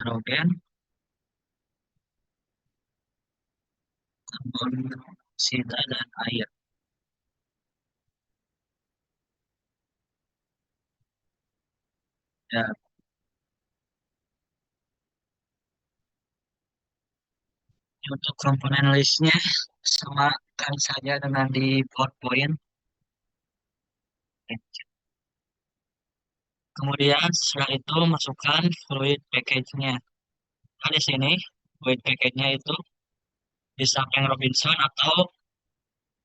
hidrogen, karbon dioksida, dan air. Ya, untuk komponen listnya samakan saja dengan di PowerPoint. Kemudian setelah itu masukkan fluid package-nya. Nah, di sini fluid package-nya itu bisa Frank Robinson atau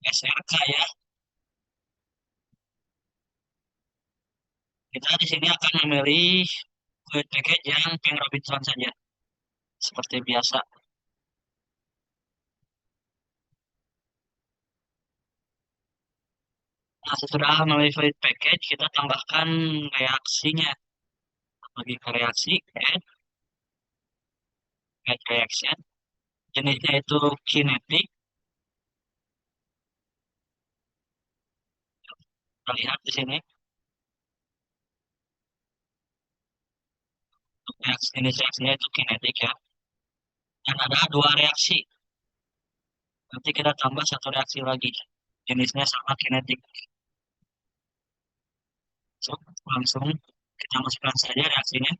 SRK ya. Kita di sini akan memilih fluid package yang Frank Robinson saja, seperti biasa. Nah, setelah memilih fluid package, kita tambahkan reaksinya. Bagi ke reaksi, add reaction. Jenisnya itu kinetik. Kita lihat di sini. Untuk reaksi, jenis reaksinya itu kinetik ya. Dan ada dua reaksi. Nanti kita tambah satu reaksi lagi. Jenisnya sama kinetik. So, langsung kita masukkan saja reaksinya.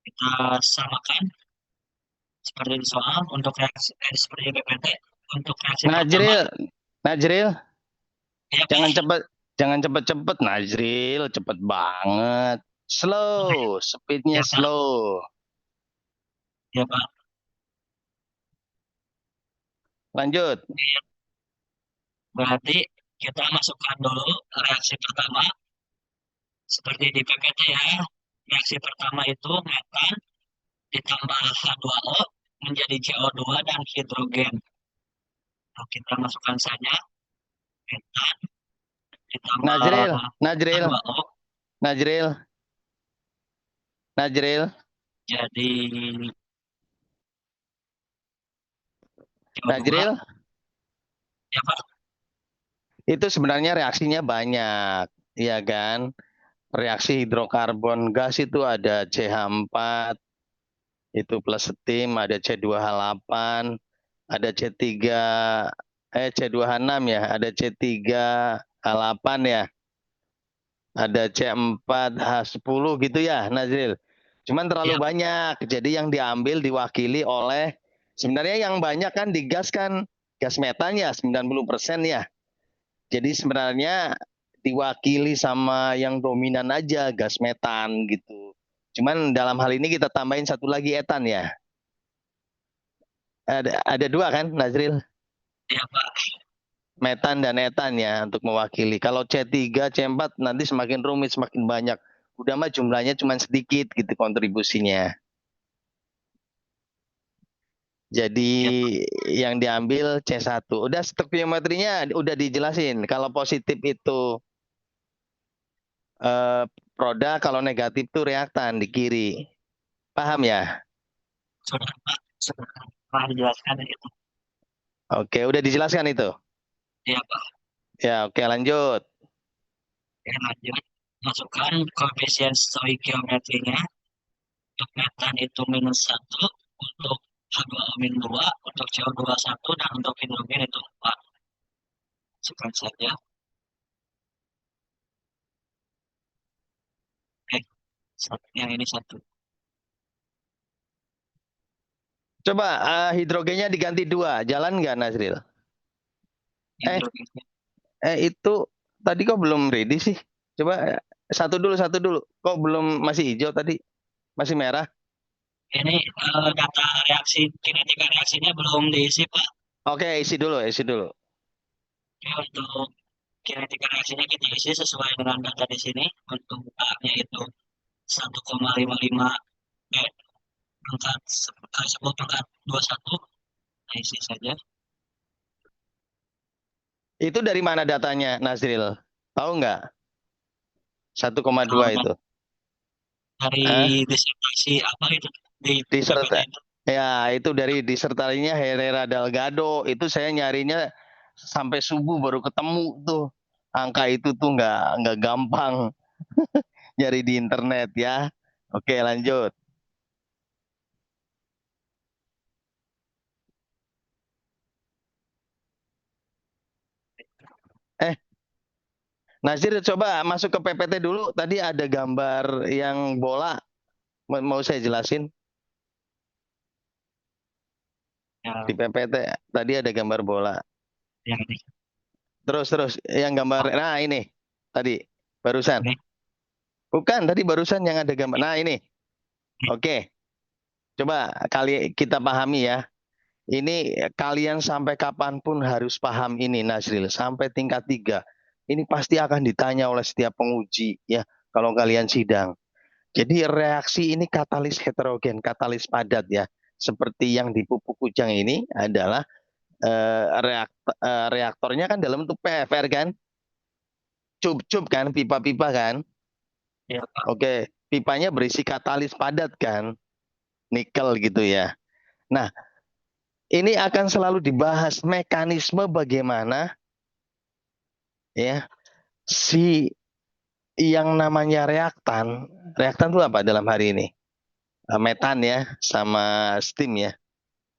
Kita samakan seperti di soal untuk reaksi seperti PPT untuk reaksi pertama. Najril, Ya, jangan cepet Najril, cepet banget. Slow, speednya ya, Pak. slow. Ya, Pak. Lanjut. Berarti kita masukkan dulu reaksi pertama seperti di PPT ya. Reaksi pertama itu metan ditambah H2O menjadi CO2 dan hidrogen. Nah, kita masukkan saja metan ditambah H2O Najril, jadi CO2. Najril, Ya, Pak. itu sebenarnya reaksinya banyak, ya kan? Reaksi hidrokarbon gas itu ada CH4, itu plus steam, ada C2H8, ada C2H6 ya, ada C3H8 ya, ada C4H10 gitu ya, Nazril. Cuman terlalu banyak, jadi yang diambil diwakili oleh, sebenarnya yang banyak kan di gas kan, gas metan ya, 90% ya. Jadi sebenarnya diwakili sama yang dominan aja, gas metan gitu. Cuman dalam hal ini kita tambahin satu lagi etan ya. Ada dua kan, Nazril? Ya, Pak. Metan dan etan ya untuk mewakili. Kalau C3, C4 nanti semakin rumit, semakin banyak. Udah mah jumlahnya cuma sedikit gitu kontribusinya. Jadi yang diambil C1. Udah stoikiometrinya udah dijelasin. Kalau positif itu produk, kalau negatif itu reaktan di kiri. Paham ya? Sudah, Pak. Sudah Pak dijelaskan itu. Oke, udah dijelaskan itu. Ya, Pak. Ya, oke lanjut. Ya, lanjut. Masukkan koefisien stoikiometrinya. Untuk metan itu -1, untuk H2O -2, untuk CO2 1, dan untuk hidrogen itu 4. Masukkan saja. Yang ini 1. Coba hidrogennya diganti 2. Jalan nggak, Nazril? Itu tadi kok belum ready sih? Coba satu dulu. Kok belum, masih hijau tadi? Masih merah? Ini data reaksi, kinetika reaksinya belum diisi, Pak. Oke, isi dulu. Oke, untuk kinetika reaksinya kita isi sesuai dengan data di sini. Untuk A-nya itu 1,55 pangkat 10 pangkat 21. Nah, isi saja. Itu dari mana datanya, Nazril? Tahu nggak? 1,2 itu. Dari disertasi apa itu? Di PPT itu. Ya, itu dari disertasinya Herrera Delgado. Itu saya nyarinya sampai subuh baru ketemu tuh. Angka itu tuh nggak gampang nyari di internet ya. Oke, lanjut. Nasir coba masuk ke PPT dulu. Tadi ada gambar yang bola. Mau saya jelasin Ya, di PPT. Tadi ada gambar bola. yang ini. Terus yang gambar. Oh, Nah ini tadi barusan. ini. Bukan tadi barusan yang ada gambar. Nah ini. Oke. Coba kali kita pahami ya. Ini kalian sampai kapanpun harus paham ini Nasril. Sampai tingkat 3. Ini pasti akan ditanya oleh setiap penguji ya. Kalau kalian sidang. Jadi reaksi ini katalis heterogen, katalis padat ya. Seperti yang di pupuk kujang ini adalah reaktornya kan dalam bentuk PFR kan, cup-cup kan, pipa-pipa kan. Ya, Pak. Oke, pipanya berisi katalis padat kan, nikel gitu ya. Nah, ini akan selalu dibahas mekanisme bagaimana ya si yang namanya reaktan. Reaktan itu apa dalam hari ini? Metan ya, sama steam ya.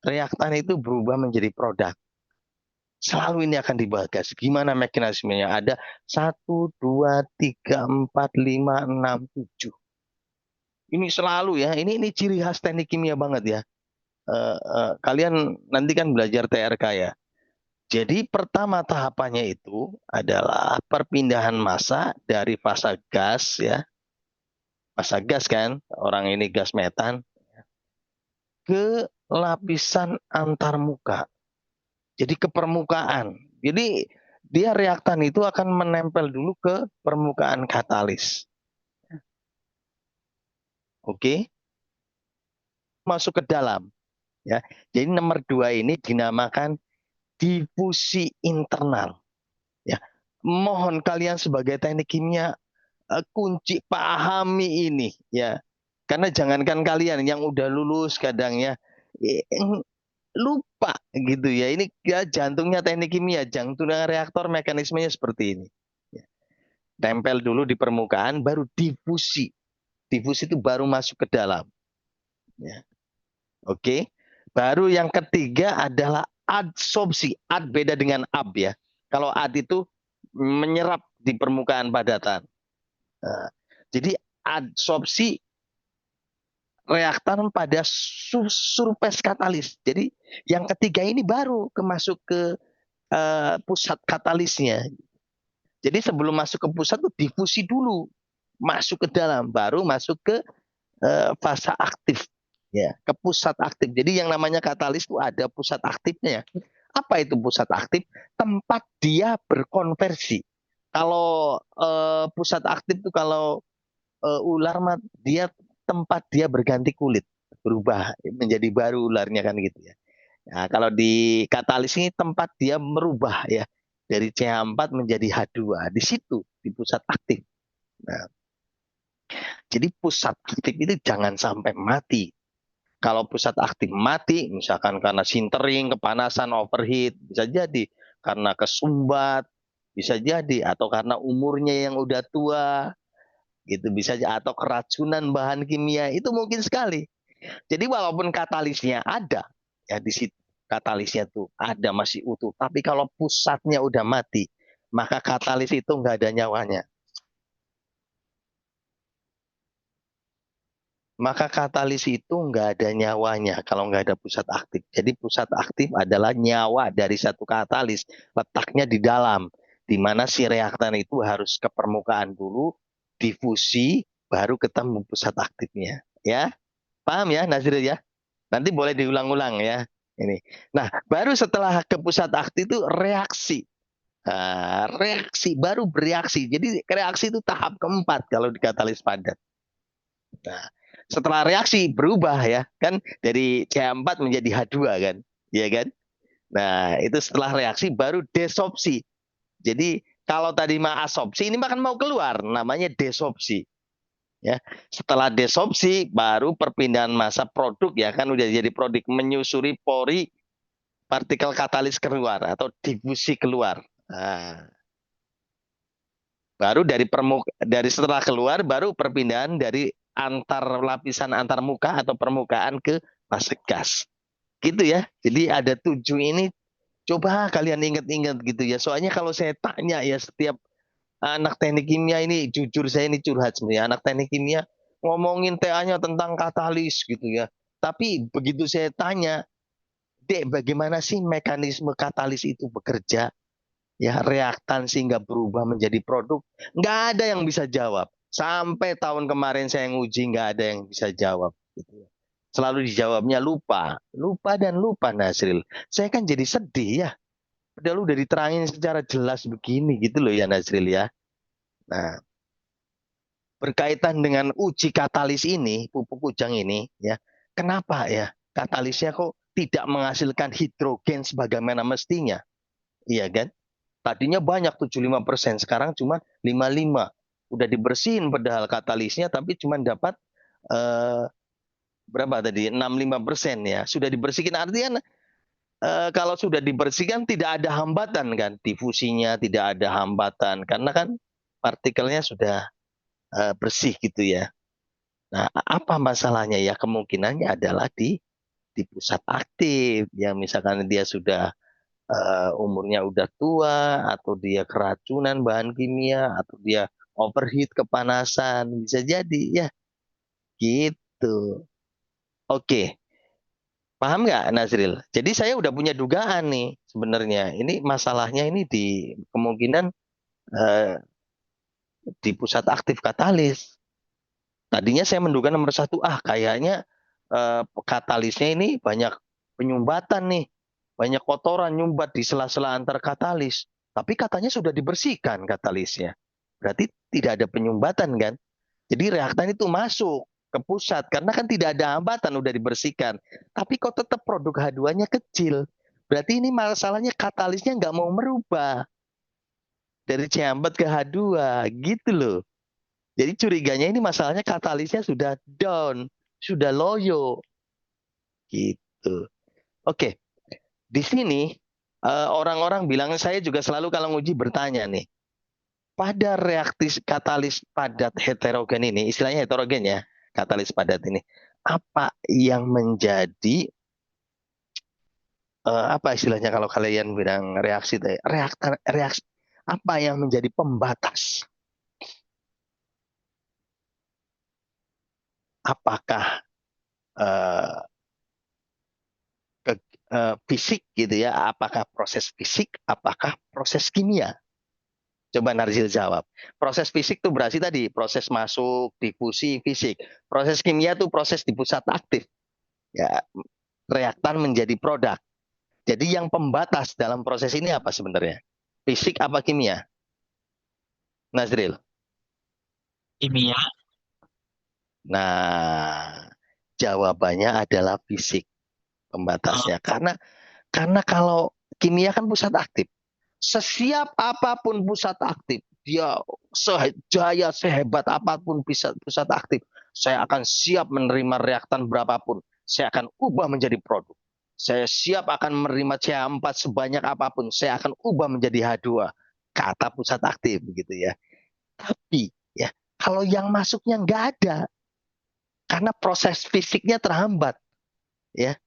Reaktan itu berubah menjadi produk. Selalu ini akan dibahas. Gimana mekanismenya? Ada 1, 2, 3, 4, 5, 6, 7. Ini selalu ya. Ini ciri khas teknik kimia banget ya. Kalian nanti kan belajar TRK ya. Jadi pertama tahapannya itu adalah perpindahan massa dari fase gas ya. Fase gas kan, orang ini gas metan ke lapisan antarmuka. Jadi ke permukaan. Jadi dia reaktan itu akan menempel dulu ke permukaan katalis. Oke, masuk ke dalam ya. Jadi nomor 2 ini dinamakan difusi internal ya. Mohon kalian sebagai teknik kimia kunci pahami ini ya. Karena jangankan kalian yang udah lulus kadang ya lupa gitu ya. Ini ya jantungnya teknik kimia, jantungnya reaktor mekanismenya seperti ini. Ya. Tempel dulu di permukaan, baru difusi. Difusi itu baru masuk ke dalam. Ya. Oke. Baru yang ketiga adalah adsorpsi. Ad beda dengan ab ya. Kalau ad itu menyerap di permukaan padatan. Nah, jadi adsorpsi reaktan pada surface katalis. Jadi yang ketiga ini baru masuk ke pusat katalisnya. Jadi sebelum masuk ke pusat itu difusi dulu, masuk ke dalam, baru masuk ke fase aktif, ya, ke pusat aktif. Jadi yang namanya katalis itu ada pusat aktifnya. Apa itu pusat aktif? Tempat dia berkonversi. Kalau pusat aktif itu kalau ular dia tempat dia berganti kulit, berubah menjadi baru ularnya kan gitu ya. Nah, kalau di katalis ini tempat dia merubah ya dari CH4 menjadi H2 di situ di pusat aktif. Nah, jadi pusat aktif itu jangan sampai mati. Kalau pusat aktif mati, misalkan karena sintering, kepanasan, overheat, bisa jadi karena kesumbat, bisa jadi atau karena umurnya yang udah tua, gitu bisa atau keracunan bahan kimia itu mungkin sekali. Jadi walaupun katalisnya ada ya di situ katalisnya tuh ada masih utuh, tapi kalau pusatnya udah mati, maka katalis itu nggak ada nyawanya. Maka katalis itu nggak ada nyawanya kalau nggak ada pusat aktif. Jadi pusat aktif adalah nyawa dari satu katalis, letaknya di dalam, di mana si reaktan itu harus ke permukaan dulu, difusi, baru ketemu pusat aktifnya. Ya, paham ya Nazril ya? Nanti boleh diulang-ulang ya. Ini. Nah, baru setelah ke pusat aktif itu reaksi. Nah, reaksi baru bereaksi. Jadi reaksi itu tahap keempat kalau di katalis padat. Nah, setelah reaksi berubah ya, kan dari CH4 menjadi H2 kan, ya kan? Nah, itu setelah reaksi baru desopsi. Jadi kalau tadi mah asopsi, ini makan mau keluar, namanya desopsi. Ya, setelah desopsi baru perpindahan massa produk ya kan udah jadi produk menyusuri pori partikel katalis keluar atau difusi keluar. Nah, baru dari setelah keluar baru perpindahan dari antar lapisan antar muka atau permukaan ke fase gas. Gitu ya. Jadi ada 7 ini coba kalian ingat-ingat gitu ya. Soalnya kalau saya tanya ya setiap anak teknik kimia ini, jujur saya ini curhat sebenarnya, anak teknik kimia ngomongin TA-nya tentang katalis gitu ya. Tapi begitu saya tanya, Dek, bagaimana sih mekanisme katalis itu bekerja? Ya, reaktan sehingga berubah menjadi produk. Nggak ada yang bisa jawab. Sampai tahun kemarin saya nguji, nggak ada yang bisa jawab. Gitu. Selalu dijawabnya lupa. Lupa dan lupa, Nasril. Saya kan jadi sedih ya. Padahal udah diterangin secara jelas begini gitu loh ya, Nasril ya. Nah, berkaitan dengan uji katalis ini, pupuk kujang ini, ya, kenapa ya katalisnya kok tidak menghasilkan hidrogen sebagaimana mestinya? Iya kan? Tadinya banyak 75%, sekarang cuma 55. Udah dibersihin padahal katalisnya, tapi cuma dapat eh, berapa tadi? 65% ya. Sudah dibersihkan, artinya kalau sudah dibersihkan tidak ada hambatan kan, difusinya tidak ada hambatan karena kan partikelnya sudah bersih gitu ya. Nah, apa masalahnya ya? Kemungkinannya adalah di pusat aktif, yang misalkan dia sudah umurnya udah tua, atau dia keracunan bahan kimia, atau dia overheat kepanasan, bisa jadi ya gitu. Oke, paham nggak Nazril? Jadi saya udah punya dugaan nih sebenarnya. Ini masalahnya ini di kemungkinan eh, di pusat aktif katalis. Tadinya saya menduga nomor satu, kayaknya katalisnya ini banyak penyumbatan nih, banyak kotoran nyumbat di sela-sela antar katalis. Tapi katanya sudah dibersihkan katalisnya. Berarti tidak ada penyumbatan kan? Jadi reaktan itu masuk ke pusat karena kan tidak ada hambatan, udah dibersihkan. Tapi kok tetap produk H2-nya kecil. Berarti ini masalahnya katalisnya nggak mau merubah dari C4 ke H2 gitu loh. Jadi curiganya ini masalahnya katalisnya sudah down, sudah loyo gitu. Oke, di sini orang-orang bilang, saya juga selalu kalau nguji bertanya nih, pada reaktif katalis padat heterogen ini, istilahnya heterogen ya, katalis padat ini, apa yang menjadi apa istilahnya kalau kalian bilang reaksi reaksi apa yang menjadi pembatas? Apakah uh, fisik gitu ya? Apakah proses fisik? Apakah proses kimia? Coba Narzil jawab. Proses fisik tuh berarti tadi proses masuk, difusi, fisik. Proses kimia tuh proses di pusat aktif. Ya, reaktan menjadi produk. Jadi yang pembatas dalam proses ini apa sebenarnya? Fisik apa kimia? Nazril. Kimia. Nah, jawabannya adalah fisik Oh, pembatasnya. Karena kalau kimia kan pusat aktif. Sesiap apapun pusat aktif, dia sejaya sehebat apapun pusat aktif, saya akan siap menerima reaktan berapapun. Saya akan ubah menjadi produk. Saya siap akan menerima CH4 sebanyak apapun. Saya akan ubah menjadi H2. Kata pusat aktif begitu ya. Tapi ya, kalau yang masuknya nggak ada, karena proses fisiknya terhambat, ya,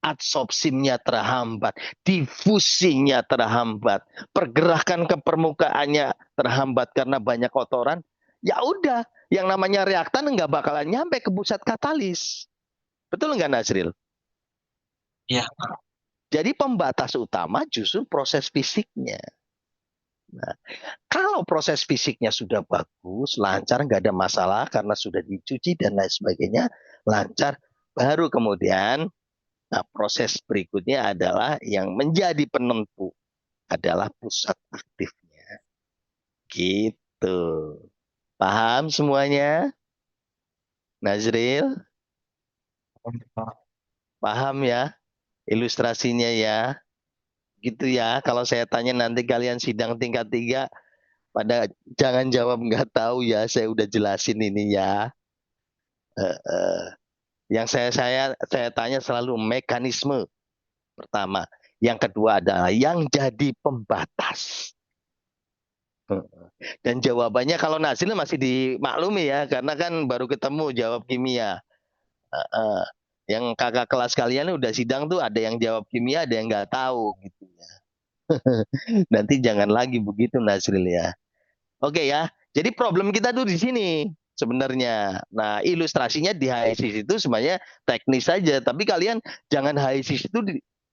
adsorpsinya terhambat, difusinya terhambat, pergerakan ke permukaannya terhambat karena banyak kotoran, ya udah, yang namanya reaktan nggak bakalan nyampe ke pusat katalis. Betul nggak Nasril? ya. Jadi pembatas utama justru proses fisiknya. Nah, kalau proses fisiknya sudah bagus, lancar, nggak ada masalah karena sudah dicuci dan lain sebagainya, lancar, baru kemudian nah, proses berikutnya adalah yang menjadi penentu adalah pusat aktifnya. Gitu. Paham semuanya? Nazril, paham ya ilustrasinya ya? Gitu ya. Kalau saya tanya nanti kalian sidang tingkat 3, pada jangan jawab nggak tahu ya. Saya udah jelasin ini ya. Eh, eh. Yang saya tanya selalu mekanisme pertama. Yang kedua adalah yang jadi pembatas. Dan jawabannya kalau Nazil masih dimaklumi ya, karena kan baru ketemu jawab kimia. Uh, yang kakak kelas kalian udah sidang tuh ada yang jawab kimia, ada yang nggak tahu gitu ya. Nanti jangan lagi begitu Nazril ya. Oke ya. Jadi problem kita tuh di sini sebenarnya. Nah, ilustrasinya di HISIS itu sebenarnya teknis saja, tapi kalian jangan HISIS itu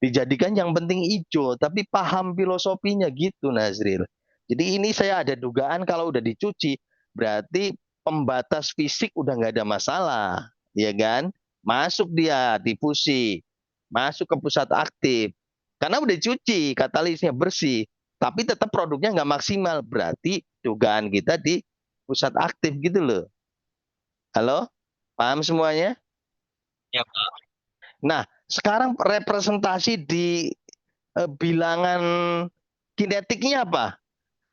dijadikan yang penting hijau, tapi paham filosofinya gitu, Nazril. Jadi ini saya ada dugaan kalau udah dicuci, berarti pembatas fisik udah nggak ada masalah, ya kan? Masuk dia difusi, masuk ke pusat aktif. Karena udah dicuci, katalisnya bersih, tapi tetap produknya nggak maksimal. Berarti dugaan kita di pusat aktif gitu loh. Halo? Paham semuanya? Ya Pak. Nah, sekarang representasi di bilangan kinetiknya apa?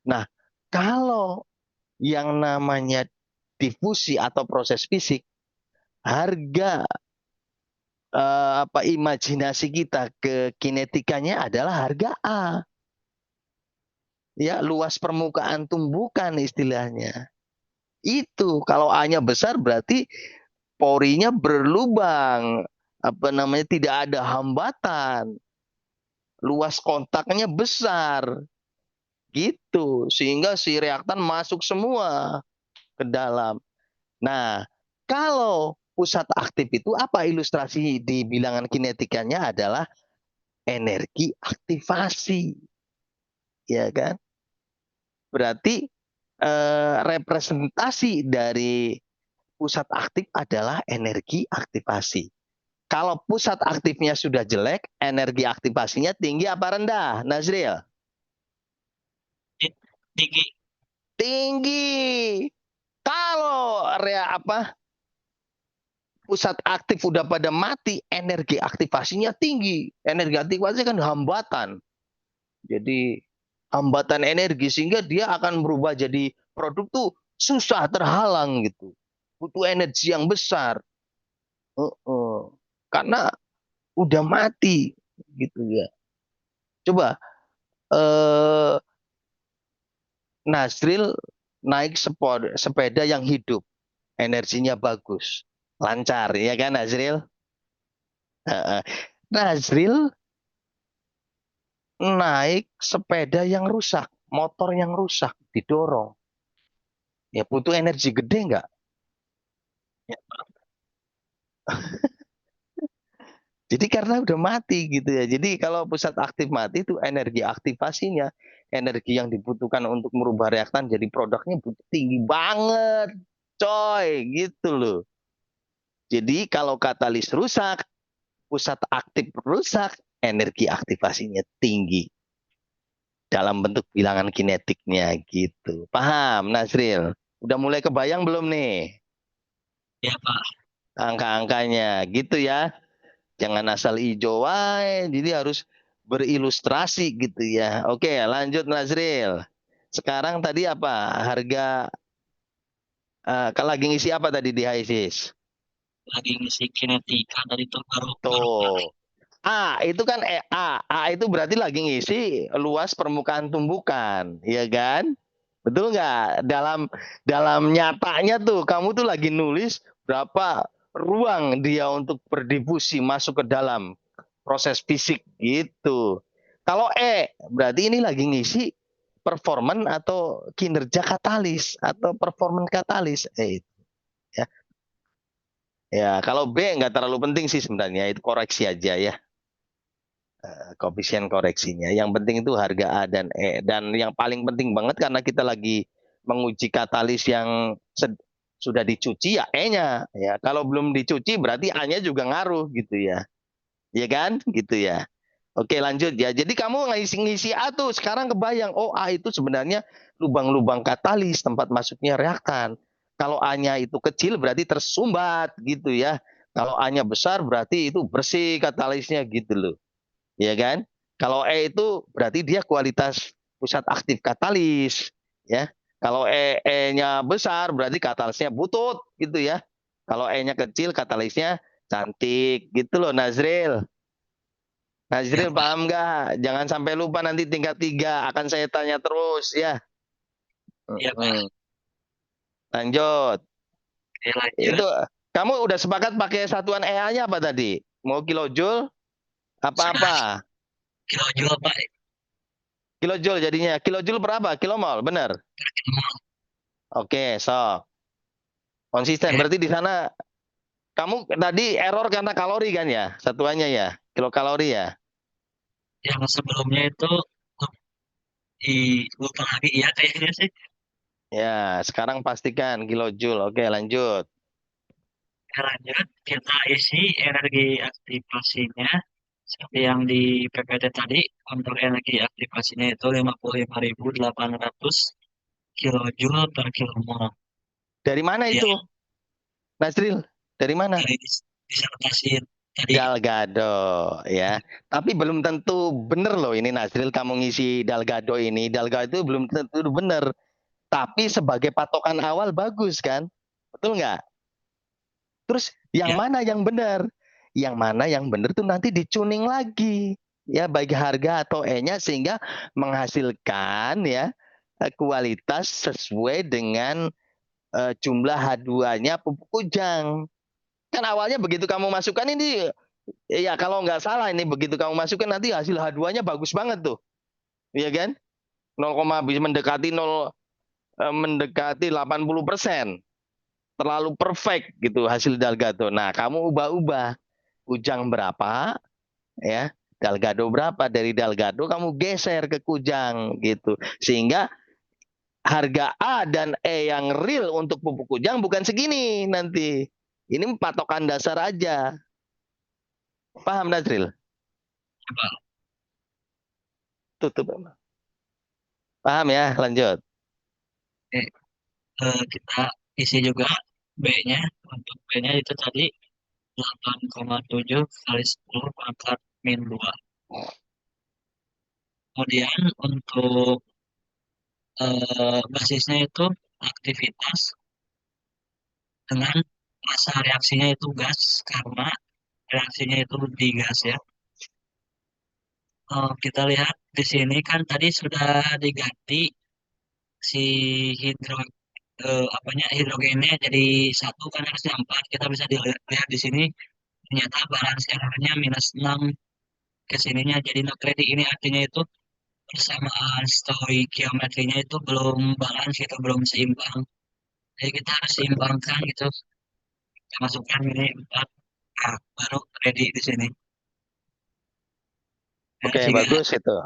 Nah, kalau yang namanya difusi atau proses fisik, harga apa imajinasi kita ke kinetikanya adalah harga A. Ya, luas permukaan tumbukan istilahnya. Itu kalau A-nya besar berarti porinya berlubang, apa namanya, tidak ada hambatan, luas kontaknya besar, gitu, sehingga si reaktan masuk semua ke dalam. Nah, kalau pusat aktif itu apa ilustrasi di bilangan kinetikanya adalah energi aktivasi, ya kan? Berarti representasi dari pusat aktif adalah energi aktivasi. Kalau pusat aktifnya sudah jelek, energi aktivasinya tinggi apa rendah, Nazril? Tinggi. Tinggi. Kalau pusat aktif udah pada mati, energi aktivasinya tinggi. Energi aktivasi kan hambatan. Jadi hambatan energi sehingga dia akan berubah jadi produk tuh susah terhalang gitu. Butuh energi yang besar. Karena udah mati gitu ya. Coba Nazril naik sepeda yang hidup, energinya bagus, lancar, ya kan Nazril? Nazril naik sepeda yang rusak, motor yang rusak, didorong. Ya butuh energi gede nggak? Ya, Jadi karena udah mati gitu ya. Jadi kalau pusat aktif mati itu energi aktivasinya, energi yang dibutuhkan untuk merubah reaktan jadi produknya tinggi banget, coy, gitu loh. Jadi kalau katalis rusak, pusat aktif rusak, energi aktivasinya tinggi dalam bentuk bilangan kinetiknya gitu. Paham, Nasril? Udah mulai kebayang belum nih ya Pak. angka-angkanya gitu ya? Jangan asal ijo wae, jadi harus berilustrasi gitu ya. Oke, lanjut Nazril. Sekarang tadi apa? Harga kalau lagi ngisi apa tadi di HISIS? Lagi ngisi kinetika tadi tuh baru mulai. Tuh. A itu kan A itu berarti lagi ngisi luas permukaan tumbukan, ya kan? Betul nggak? Dalam dalam nyatanya tuh kamu tuh lagi nulis berapa ruang dia untuk berdifusi masuk ke dalam proses fisik gitu. Kalau berarti ini lagi ngisi performan atau kinerja katalis atau performan katalis. Ya. Ya, kalau B nggak terlalu penting sih sebenarnya, itu koreksi aja ya. Koefisien koreksinya. Yang penting itu harga A dan E. Dan yang paling penting banget karena kita lagi menguji katalis yang sudah dicuci ya E-nya. Ya, kalau belum dicuci berarti A-nya juga ngaruh gitu ya. Ya kan? Gitu ya. Oke, lanjut ya. Jadi kamu ngisi A tuh sekarang kebayang, oh A itu sebenarnya lubang-lubang katalis tempat masuknya reaktan. Kalau A-nya itu kecil berarti tersumbat gitu ya. Kalau A-nya besar berarti itu bersih katalisnya gitu loh, ya kan? Kalau E itu berarti dia kualitas pusat aktif katalis, ya. Kalau E-nya besar berarti katalisnya butut gitu ya. Kalau E-nya kecil katalisnya cantik gitu loh Nazril. Ya Nazril Pak. paham nggak? Jangan sampai lupa nanti tingkat 3 akan saya tanya terus ya. Ya Pak. Lanjut. Oke, lanjut. Itu kamu udah sepakat pakai satuan EA-nya apa tadi? Mau kilojoule Sudah apa-apa? kilojoule Pak. Kilojoule jadinya. Kilojoule berapa? Kilomol, benar? Oke, so konsisten. Oke, Berarti di sana kamu tadi error karena kalori kan ya? Satuannya ya, kilokalori ya. yang sebelumnya itu di lupa lagi ya kayaknya sih. Ya, sekarang pastikan kilojoule. Oke, lanjut. Ya, lanjut, kita isi energi aktivasinya seperti yang di PPT tadi. Untuk energi aktivasinya itu 55.800 kilojoule per kilomol. Dari mana Ya, itu, Nasril? Dari mana? dari disertasi tadi. Dalgado ya. Tapi belum tentu benar loh ini Nasril kamu ngisi Dalgado ini. Dalgado itu belum tentu benar. Tapi sebagai patokan awal bagus kan? Betul nggak? Terus yang Ya, mana yang benar? Yang mana yang benar tuh nanti dicuning lagi. Ya baik harga atau E-nya sehingga menghasilkan ya kualitas sesuai dengan jumlah H2-nya pupuk kujang. Kan awalnya begitu kamu masukkan ini, ya kalau nggak salah ini begitu kamu masukkan nanti hasil H2-nya bagus banget tuh. Iya kan? 0, bisa mendekati 0, mendekati 80%. Terlalu perfect gitu hasil Dalgado. Nah, kamu ubah-ubah. Kujang berapa ya? Dalgado berapa? Dari Dalgado kamu geser ke Kujang gitu. Sehingga harga A dan E yang real untuk pupuk Kujang bukan segini nanti. Ini patokan dasar aja. Paham Nazril? coba. Tutup. Paham ya? Lanjut. Oke, kita isi juga B-nya. Untuk B-nya itu tadi 8,7 kali 10 pangkat min 2. Kemudian untuk basisnya itu aktivitas dengan masa reaksinya itu gas karena reaksinya itu di gas ya. Kita lihat di sini kan tadi sudah diganti si hidro apanya hidrogennya jadi satu kan harusnya 4. Kita bisa dilihat di sini ternyata balance errornya -6 ke sininya jadi no credit. Ini artinya itu persamaan stoikiometrinya itu belum balance gitu, belum seimbang. Jadi kita harus seimbangkan gitu. Kita masukkan ini 4, nah, baru ready di sini. Dan Oke, jika bagus itu.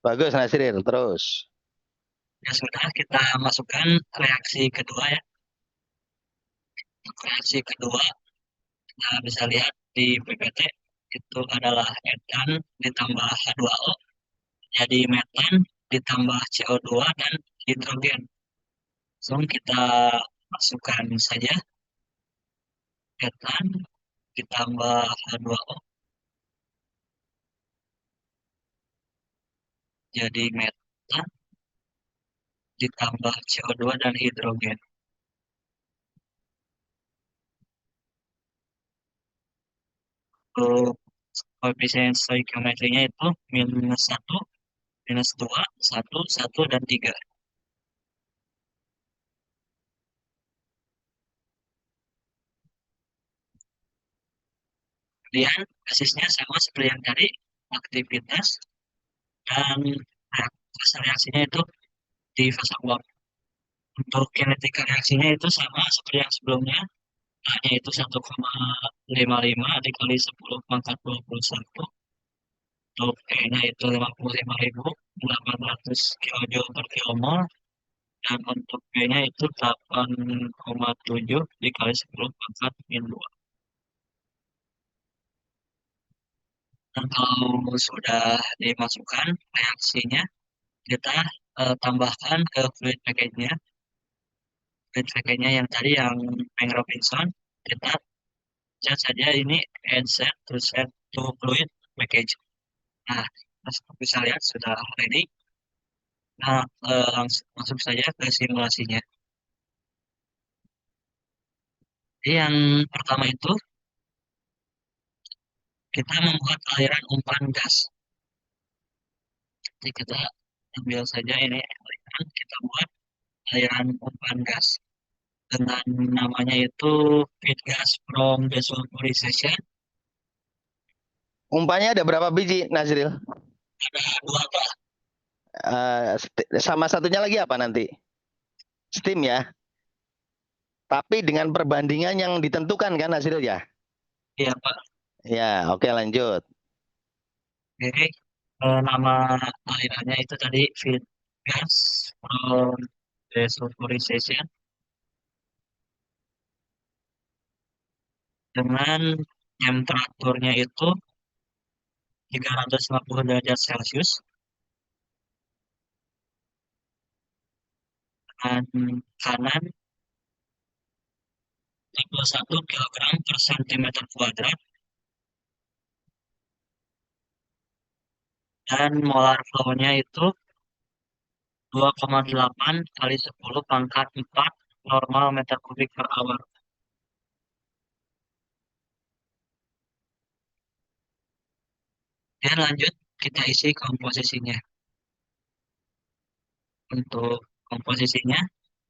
Bagus Nasril, terus. ya sudah, kita masukkan reaksi kedua ya. Reaksi kedua, kita bisa lihat di PPT itu adalah etan ditambah H2O jadi metan ditambah CO2 dan hidrogen. Langsung kita masukkan saja etan ditambah H2O jadi metan ditambah CO2 dan hidrogen. Untuk koefisien stoikiometrinya itu -1, -2, 1, 1, dan 3. Kemudian basisnya sama seperti yang tadi, aktivitas dan fase reaksinya itu di fase uap. Untuk kinetika reaksinya itu sama seperti yang sebelumnya, hanya itu 1,55 dikali 10 pangkat 21. Untuk E-nya itu 55.800 kJ per kilomol. Dan untuk B-nya itu 8,7 dikali 10 pangkat min 2. Dan kalau sudah dimasukkan reaksinya, kita tambahkan ke fluid package-nya. Fluid package-nya yang tadi yang Peng Robinson, kita chat saja ini add set to set to fluid package. Nah, bisa lihat sudah ready. Nah, langsung masuk saja ke simulasinya. Jadi yang pertama itu kita membuat aliran umpan gas. Jadi kita ambil saja ini aliran, kita buat aliran umpan gas dengan namanya itu feed gas from desulfurization. Umpannya ada berapa biji, Nazril? Ada dua pak, Sama satunya lagi apa nanti? Steam ya? Tapi dengan perbandingan yang ditentukan kan hasilnya? Iya, Pak. Ya, oke lanjut. Oke. Nama alirannya itu tadi feed gas from desulfurization dengan temperaturnya itu 350 derajat Celcius dan kanan 31 kilogram per sentimeter kuadrat dan molar flow-nya itu 2,8 kali 10 pangkat 4 normal meter kubik per hour. Dan lanjut kita isi komposisinya. Untuk komposisinya,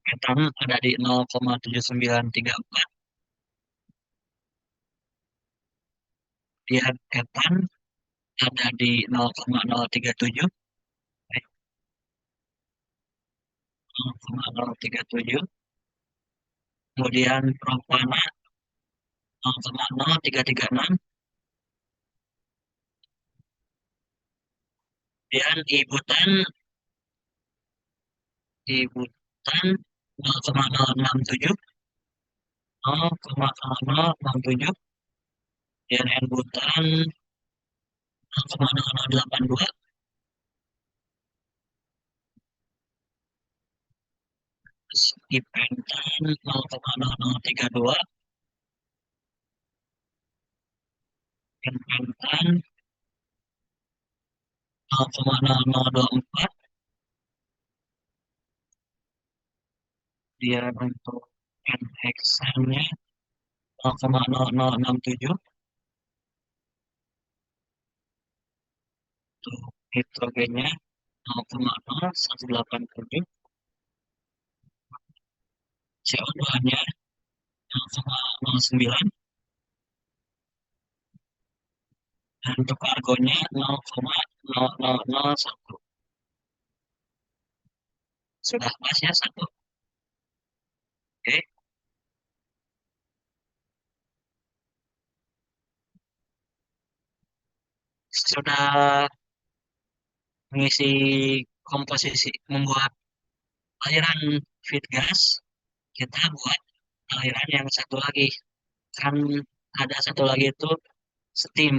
metan ada di 0,7934, kemudian etan ada di 0,037, 0,037, kemudian propana 0,0336, kemudian ibutan 0,067, 0,0067, kemudian n-butan 0,0082, terus dipentan 0,0032, dan pentan 0,0024, dia untuk n-hexannya 0,0067, untuk nitrogennya 0,0187, CO2-nya 0,09, dan untuk argonnya 0,0001. Sudah pas ya satu. Oke, sudah mengisi komposisi, membuat aliran feed gas, kita buat aliran yang satu lagi. Kan ada satu lagi itu steam.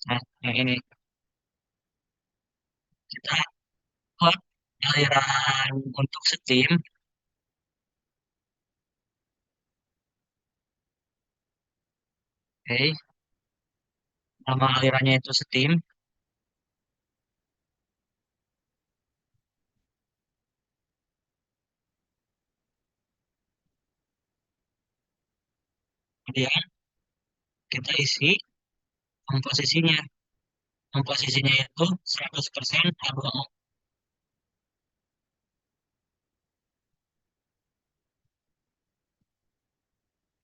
Nah, yang ini kita buat aliran untuk steam. Oke, nama alirannya itu steam. Kemudian kita isi komposisinya. Komposisinya itu 100% H2O.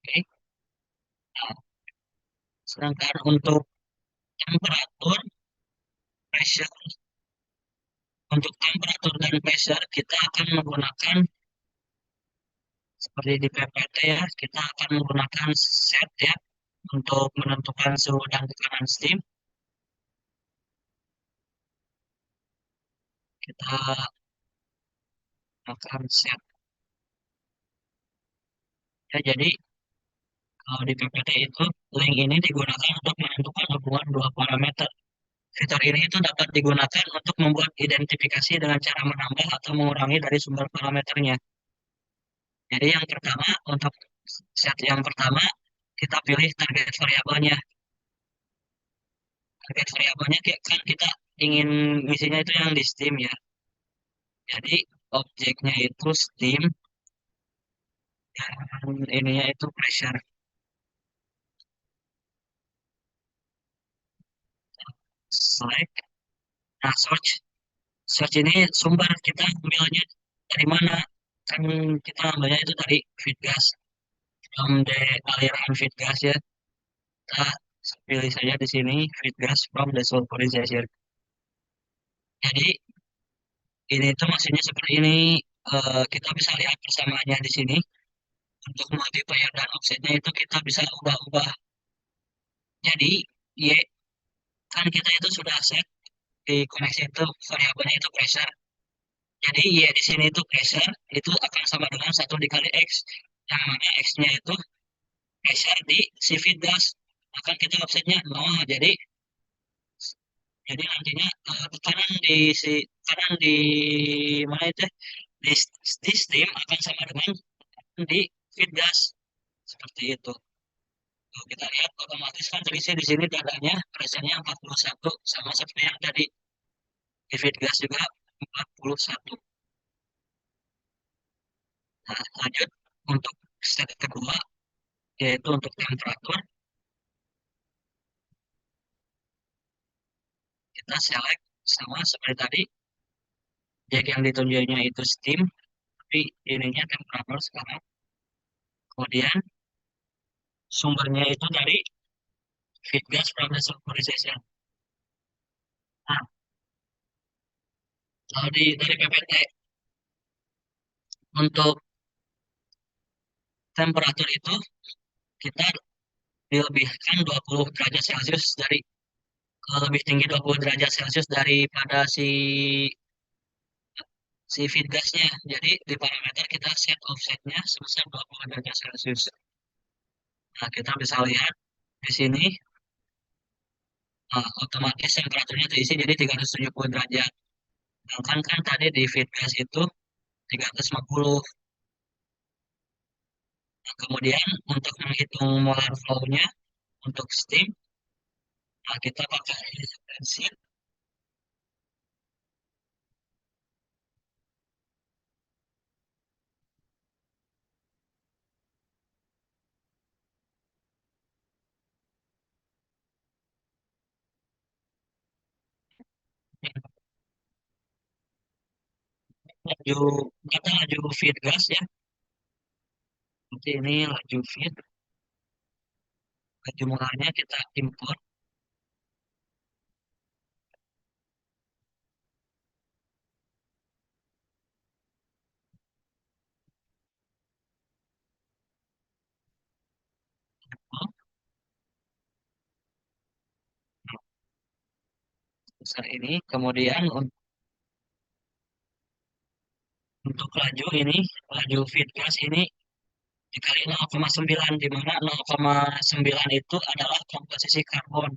Oke. Nah, sedangkan untuk temperatur, pressure, untuk temperatur dan pressure kita akan menggunakan seperti di PPT ya, kita akan menggunakan set ya untuk menentukan suhu dan tekanan steam. Kita akan set ya, jadi kalau di PPT itu link ini digunakan untuk menentukan hubungan dua parameter. Fitur ini itu dapat digunakan untuk membuat identifikasi dengan cara menambah atau mengurangi dari sumber parameternya. Jadi yang pertama, untuk set yang pertama kita pilih target variabelnya. Target variabelnya kan kita ingin isinya itu yang di Steam ya. Jadi objeknya itu Steam dan ininya itu pressure. Select. Nah, search. Search ini sumber kita ambilnya dari mana? Kan kita ambilnya itu dari feed gas. From the aliran feed gas ya. Kita pilih saja di sini feed gas from the sulfurization. Jadi ini tuh maksudnya seperti ini. Kita bisa lihat persamaannya di sini. Untuk multiplier dan offsetnya itu kita bisa ubah-ubah. Jadi Y kan kita itu sudah set di koneksi itu variabelnya itu pressure. Jadi Y di sini itu pressure itu akan sama dengan satu dikali X. Yang mana X-nya itu pressure di si feed gas. Akan kita offsetnya 0. Jadi nantinya tekanan di mana itu di, di steam akan sama dengan di feed gas seperti itu. Kalau kita lihat otomatis kan terisi di sini dadanya pressure-nya 41 sama seperti yang tadi di feed gas juga 41. Nah, lanjut untuk step kedua yaitu untuk temperatur kita select sama seperti tadi yang ditunjuknya itu steam tapi ininya temperatur sekarang. Kemudian sumbernya itu dari feed gas process vaporization. Nah, kalau dari PPT untuk temperatur itu kita dilebihkan 20 derajat Celcius dari lebih tinggi 20 derajat Celcius daripada si feed gasnya. Jadi di parameter kita set offsetnya sebesar 20 derajat Celcius. Nah, kita bisa lihat di sini otomatis temperaturnya terisi jadi 370 derajat. Sedangkan kan tadi di feed gas itu 350. Nah, kemudian untuk menghitung molar flow-nya untuk steam, nah kita pakai spreadsheet. Laju kita laju feed gas ya. Nanti ini laju feed, laju molarnya kita import. Besar ini. Kemudian untuk laju ini, laju feed gas ini dikali 0,9, di mana 0,9 itu adalah komposisi karbon.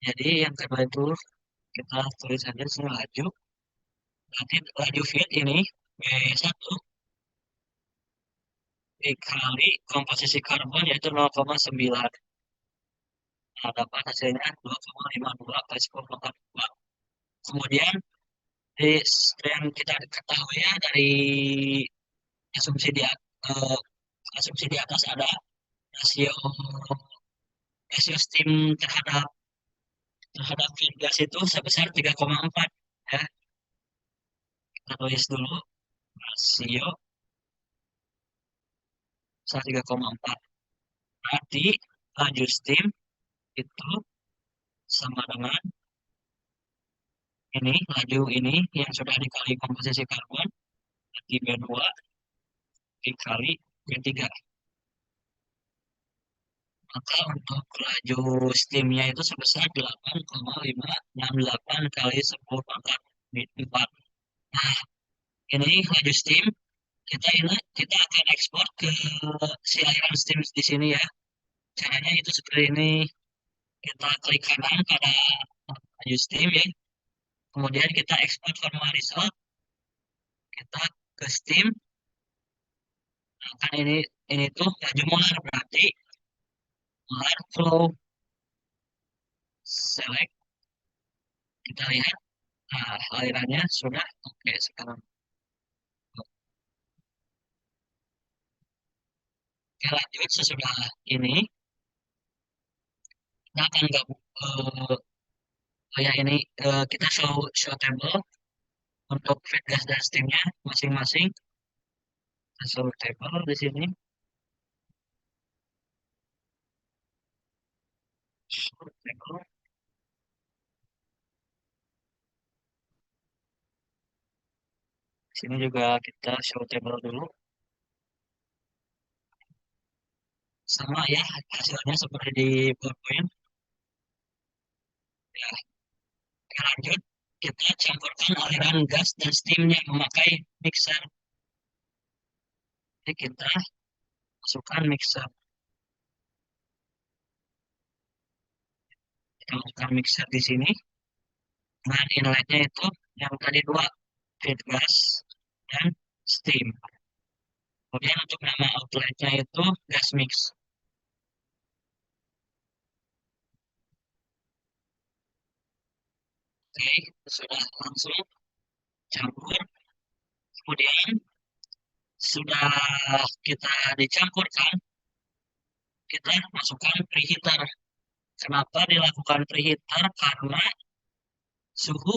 Jadi yang kedua itu kita tulis saja sini laju. Nanti laju feed ini B1 dikali komposisi karbon yaitu 0,9. Nah, dapat hasilnya 2,52 kali 10 Kemudian di yang kita ketahui ya dari asumsi di eh, asumsi di atas ada rasio rasio steam terhadap terhadap feed gas itu sebesar 3,4 ya. Kita tulis dulu rasio sebesar 3,4. Berarti laju steam itu sama dengan ini laju ini yang sudah dikali komposisi karbon berarti B2 dikali B3. Maka untuk laju steamnya itu sebesar 8,568 kali 10 pangkat 4. Nah, ini laju steam kita akan ekspor ke si aliran steam di sini ya. Caranya itu seperti ini. Kita klik kanan pada laju steam ya. Kemudian kita ekspor formula result. Kita ke steam. Nah, kan ini tuh laju molar berarti molar flow. Select. Kita lihat. Nah, alirannya sudah oke sekarang. Oke, lanjut sesudah ini kita akan gabung ya ini kita show table untuk feed gas dan steamnya masing-masing. Kita show table di sini. Show table. Di sini juga kita show table dulu. sama ya hasilnya seperti di PowerPoint. Ya, oke, lanjut. Kita campurkan aliran gas dan steamnya memakai mixer. Jadi kita masukkan mixer. Kita masukkan mixer di sini. Dengan inletnya itu yang tadi dua, feed gas dan steam. Kemudian untuk nama outletnya itu gas mix. Oke, sudah langsung campur. Kemudian sudah kita dicampurkan, kita masukkan preheater. Kenapa dilakukan preheater? Karena suhu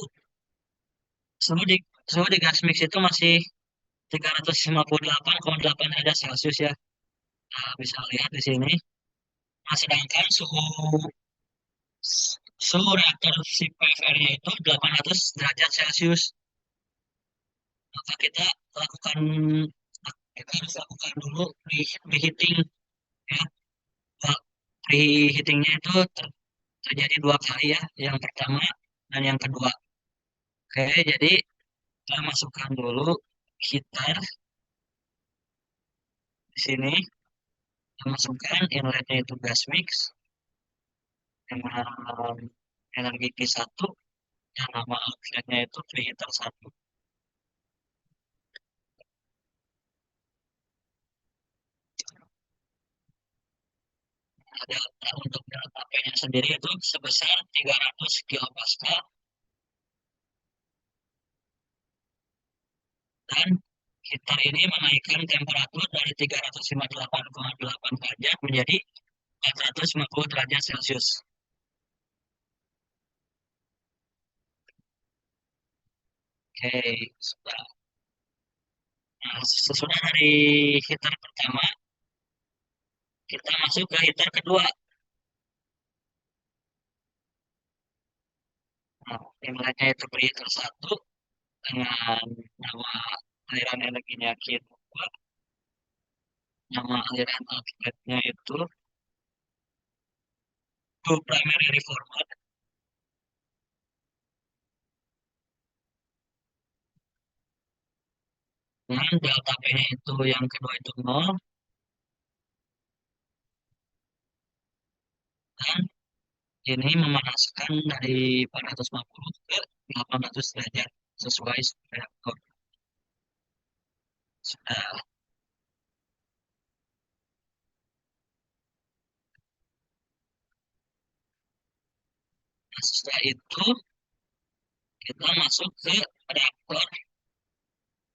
suhu di suhu di gas mix itu masih 358,8 derajat Celcius ya. Nah, bisa lihat di sini. Nah, sedangkan suhu reaktor si PFR-nya itu 800 derajat Celcius. Maka lakukan kita harus lakukan dulu preheating ya. Nah, preheatingnya itu terjadi dua kali ya. Yang pertama dan yang kedua. Oke, jadi kita masukkan dulu heater di sini. Kita masukkan inletnya itu gas mix dengan energi Q1 dan nama outletnya itu preheater 1. Ada untuk delta P-nya sendiri itu sebesar 300 kilopascal dan heater ini menaikkan temperatur dari 358,8 derajat menjadi 450 derajat Celcius. Oke, sudah. Nah, sesudah dari heater pertama, kita masuk ke heater kedua. Nah, inletnya itu preheater 1 dengan nama aliran energinya Q2. Nama aliran outletnya itu to primary reformer. Dengan delta P-nya itu yang kedua itu 0 dan ini memanaskan dari 450 ke 800 derajat sesuai reaktor. Sudah. Nah, setelah itu kita masuk ke reaktor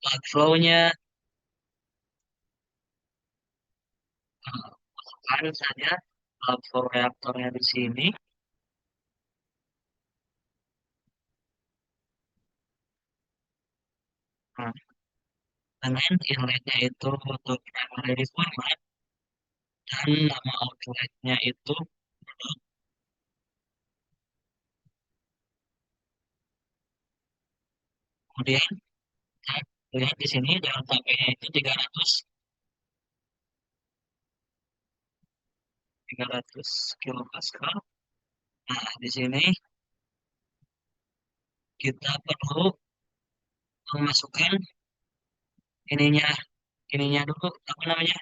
plug flow-nya. Nah, masukkan saja plug flow reaktornya di sini. Nah, dengan inletnya itu untuk primary reformer dan nama outletnya itu. Kemudian kita lihat di sini delta P-nya itu 300 kilopascal. Nah, di sini kita perlu memasukkan ininya ininya dulu apa namanya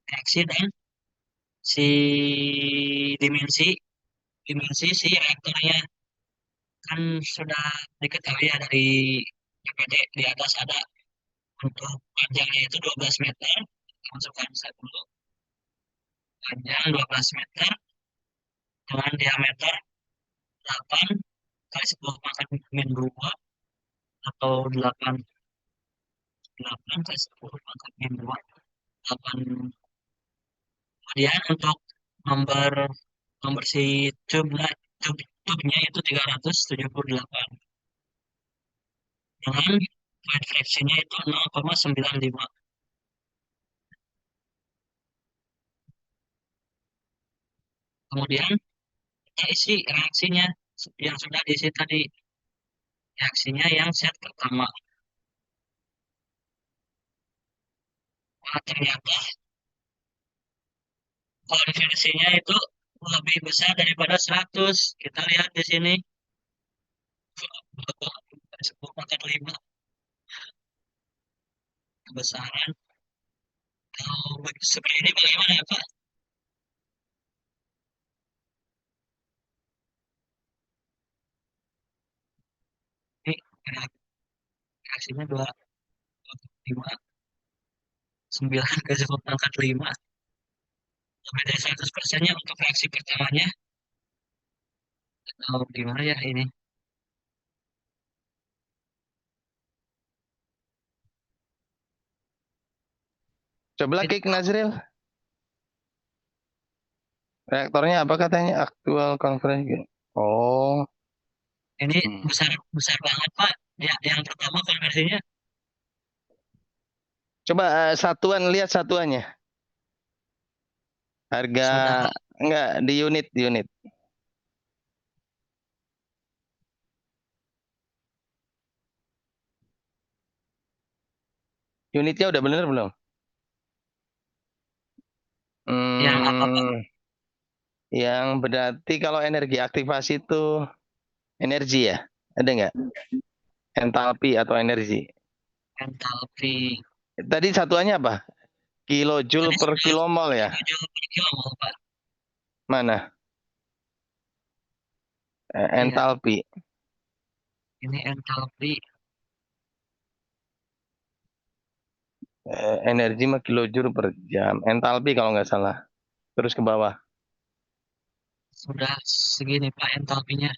reaksi dan si dimensi dimensi si reaktornya kan sudah diketahui ya dari PPT di atas ada untuk panjangnya itu 12 meter. Masukkan saya dulu panjang 12 meter dengan diameter 8 kali 10 pangkat min 2 atau 8 8 kali 10 pangkat min 2 8. Kemudian untuk nomor nomor si tubnya itu 378 dengan fluid fraction-nya itu 0,95. Kemudian kita isi reaksinya yang sudah diisi tadi, reaksinya yang set pertama. Nah, ternyata konversinya itu lebih besar daripada 100. Kita lihat di sini 10 pangkat 5 kebesaran. Kalau seperti ini bagaimana ya Pak? Ini reaksinya 2,59 ke 10 pangkat 5. Lebih dari 100%-nya untuk reaksi pertamanya. Atau gimana ya ini? Coba klik Nazril. Reaktornya apa katanya? Aktual conference. Oh. Ini Hmm. besar besar banget Pak. Ya, yang pertama konversinya Coba satuan, lihat satuannya. Harga sudah enggak di unit. Unitnya udah bener belum? yang apa Pak? Hmm, yang berarti kalau energi aktivasi itu energi ya? Ada nggak? Entalpi atau energi? Entalpi. Tadi satuannya apa? Kilojoule Tadi per sudah kilomol ya? 7 joule per kilo Pak. Mana? Iya, Entalpi. ini entalpi. Energi mah kilojoule per jam. Entalpi kalau nggak salah. Terus ke bawah. Sudah segini Pak entalpinya.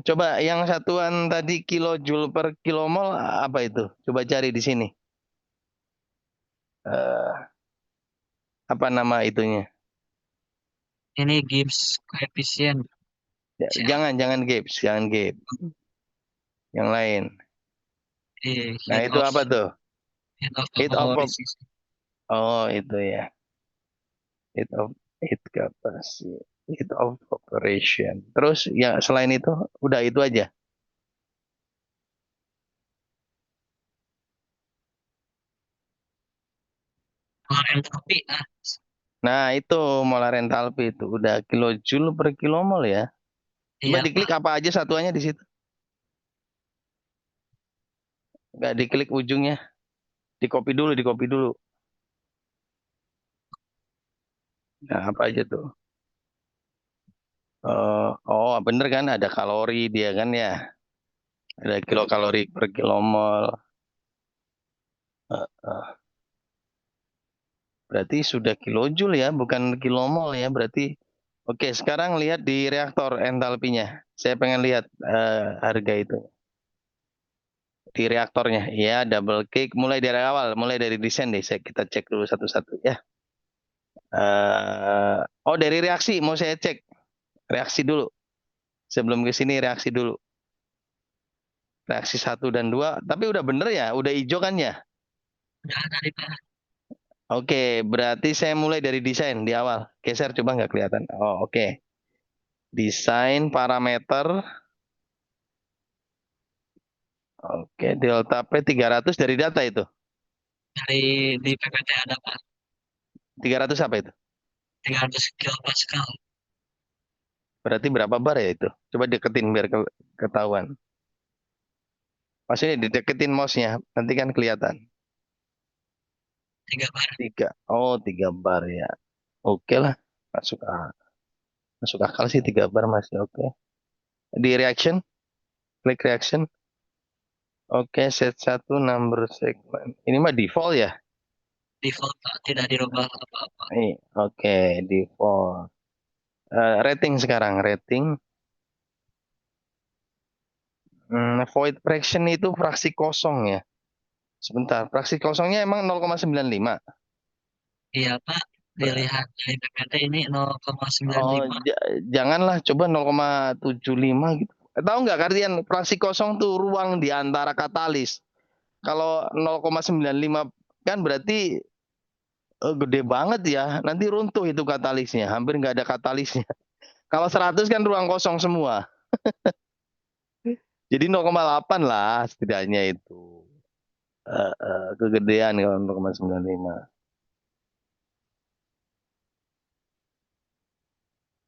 Coba yang satuan tadi kilojoule per kilomol apa itu? Coba cari di sini. Eh, Apa nama itunya? Ini Gibbs coefficient. Jangan Gibbs. Yang lain. Nah, Heat itu of apa tuh? heat of Heat of pop. evaporation. Oh, itu ya. Heat of heat capacity. Heat of operation. Terus ya selain itu udah itu aja. Kalau entalpi Nah, itu molar entalpi itu udah kilojoule per kilomol ya. Coba iya diklik Pak. apa aja satuannya di situ. Nggak diklik ujungnya. Di copy dulu. Nah, apa aja tuh? Oh, bener kan ada kalori dia kan ya. Ada kilokalori per kilomol. Eh, Berarti sudah kilojoule ya, bukan kilomol ya. Berarti oke, sekarang lihat di reaktor entalpinya. Saya pengen lihat harga itu di reaktornya. Ya, double kick mulai dari awal, mulai dari desain deh. Kita cek dulu satu-satu ya. Oh, dari reaksi mau saya cek. Reaksi dulu. Sebelum ke sini reaksi dulu. Reaksi 1 dan 2. Tapi udah bener ya, udah hijau kan ya? Udah ada di Pak. Oke, berarti saya mulai dari desain di awal. Geser coba nggak kelihatan. Oh, oke. Desain parameter. Oke, delta P 300 dari data itu. Di PPT ada Pak. 300 apa itu? 300 kilopascal. Berarti berapa bar ya itu? Coba deketin biar ketahuan. Maksudnya dideketin mouse-nya, nanti kan kelihatan. 3 bar. 3. Oh, 3 bar ya. Oke lah. Masuk masuk akal sih 3 bar masih oke. Di reaction, klik reaction. Oke, set 1 number segment. Ini mah default ya? Default Pak. Tidak dirubah apa-apa. Oke, default. Rating sekarang, rating. Void fraction itu fraksi kosong ya. Sebentar, fraksi kosongnya emang 0,95. Iya Pak. Dilihat dari PPT ini Oh, 0,95. janganlah coba 0,75 gitu. Tahu nggak artian fraksi kosong tuh ruang di antara katalis. Kalau 0,95 kan berarti gede banget ya. Nanti runtuh itu katalisnya. Hampir nggak ada katalisnya. Kalau 100 kan ruang kosong semua. Jadi 0,8 lah setidaknya itu. Kegedean kalau 0,95.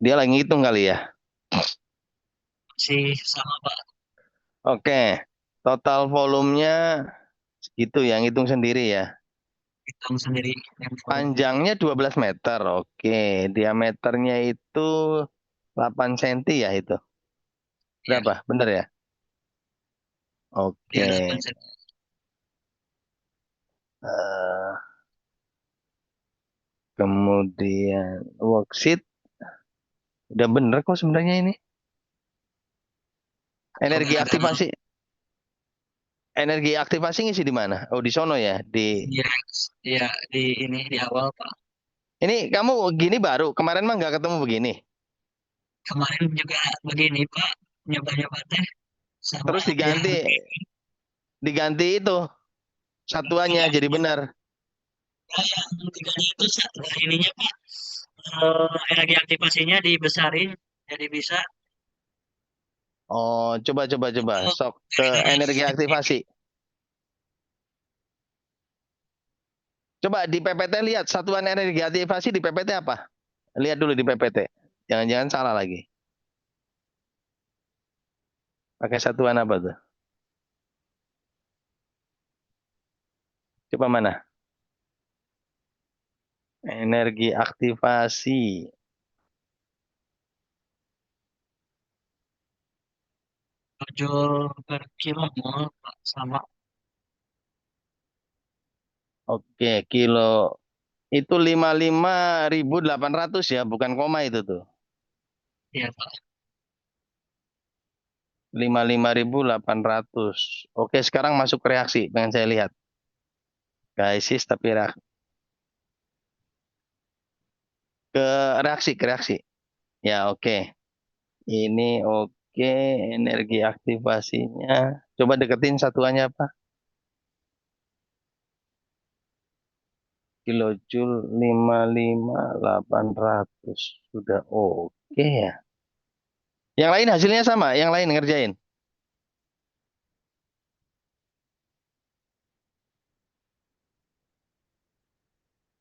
Dia lagi ngitung kali ya. Masih sama Pak, Oke. Total volumenya segitu ya, ngitung sendiri ya. hitung sendiri yang volumenya. Panjangnya 12 meter. Oke. Diameternya itu 8 senti ya itu. Ya, Berapa? Bener ya? dia Oke. 8 cm. Eh, kemudian worksheet. Udah bener kok sebenarnya ini. Kalau Energi gara-gara aktivasi. Energi aktivasi ngisi di mana? Oh, di sono ya. ya, ya di ini di awal Pak. Ini kamu gini baru. Kemarin mah nggak ketemu begini. Kemarin juga begini Pak, nyoba-nyoba teh sama Terus yang diganti itu satuannya tiga jadi benar. yang tiganya itu ininya Pak, energi aktivasinya dibesarin jadi bisa Oh, coba. oh, Sok ke gara-gara energi aktivasi. Coba di PPT lihat satuan energi aktivasi di PPT apa? Lihat dulu di PPT. Jangan-jangan salah lagi. Pakai satuan apa tuh? Coba mana? Energi aktivasi. joule per kilomol Pak, sama Oke, kilo itu 55.800 ya, bukan koma itu tuh. ya Pak. 55.800. Oke, sekarang masuk reaksi. Pengen saya lihat. Gaisis tapi ke ke reaksi. Ya, oke. Ini oke, energi aktivasinya. Coba deketin satuannya apa? Kilojoule 55.800. Sudah oke ya. Yang lain hasilnya sama, yang lain ngerjain.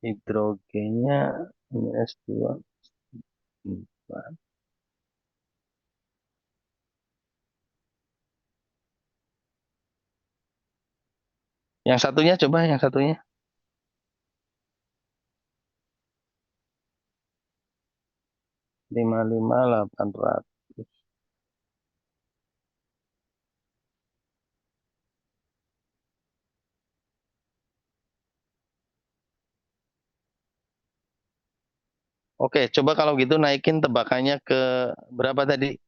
Hidrogennya S2. Yang satunya coba yang satunya. 55.800. Oke, coba kalau gitu naikin tebakannya ke berapa tadi?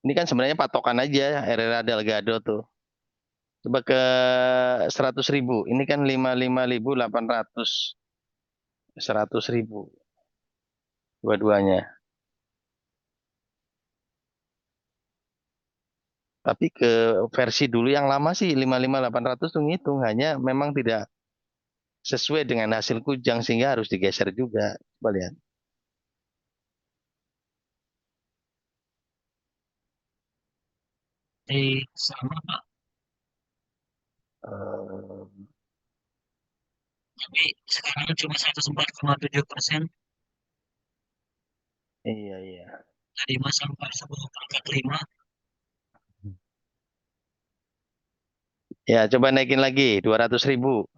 Ini kan sebenarnya patokan aja Herrera Delgado tuh. Coba ke 100.000. Ini kan 55.800. 100.000 dua-duanya. Tapi ke versi dulu yang lama sih 55.800 tuh ngitung. Hanya memang tidak sesuai dengan hasil kujang sehingga harus digeser juga. Coba lihat. Sama Pak, Eh, tapi sekarang cuma 104,7%, iya. tadi mas sampai 10,5. Ya, coba naikin lagi 200.000.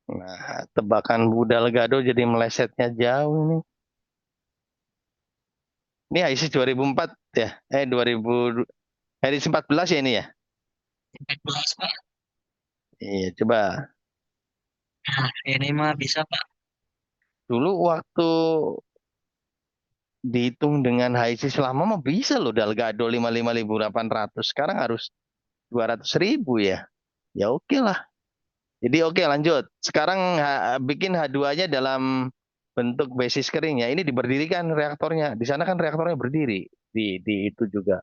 Nah, tebakan budal gado jadi melesetnya jauh nih. Ini ISIS 2004 ya. 2000 edisi 14 ya ini ya. 14 Pak. Iya, coba. Nah, ini mah bisa Pak. Dulu waktu dihitung dengan HIC selama mah bisa loh Delgado 55.800. Sekarang harus 200.000 ya. Ya oke lah. Jadi oke lanjut. Sekarang bikin H2-nya dalam bentuk basis kering ya. Ini diberdirikan reaktornya. Di sana kan reaktornya berdiri. Di itu juga.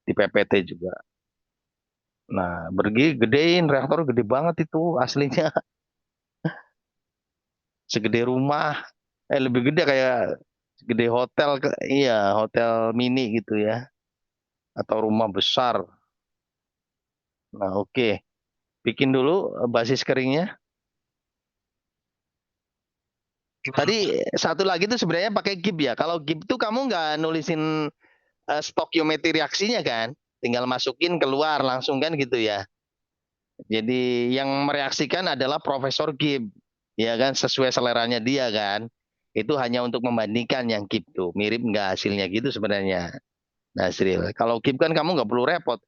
Di PPT juga. Nah, gedein reaktor gede banget itu aslinya. Segede rumah. Lebih gede kayak segede hotel. Iya, hotel mini gitu ya. atau rumah besar. Nah, oke. Bikin dulu basis keringnya. Gimana? Tadi satu lagi tuh sebenarnya pakai GIP ya. Kalau GIP tuh kamu nggak nulisin stokiometri reaksinya kan? Tinggal masukin keluar langsung kan gitu ya. Jadi yang mereaksikan adalah Profesor GIP. Ya kan sesuai seleranya dia kan. Itu hanya untuk membandingkan yang GIP tuh. Mirip nggak hasilnya gitu sebenarnya. Nasril. Kalau GIP kan kamu nggak perlu repot.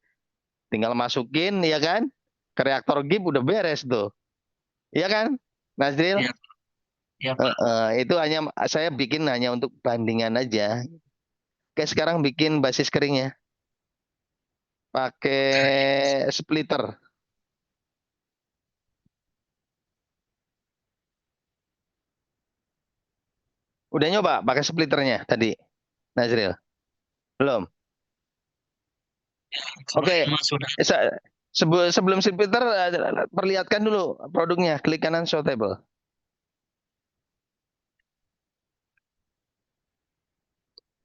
Tinggal masukin ya kan. Ke reaktor GIP udah beres tuh. Iya kan? Nasril? Ya, ya Pak. Itu hanya saya bikin hanya untuk bandingan aja. Oke, sekarang bikin basis keringnya. Pakai splitter. Udah nyoba pakai splitternya tadi, Nazril? Belum? Kalau Oke. emang sudah Sebelum splitter, perlihatkan dulu produknya. Klik kanan show table.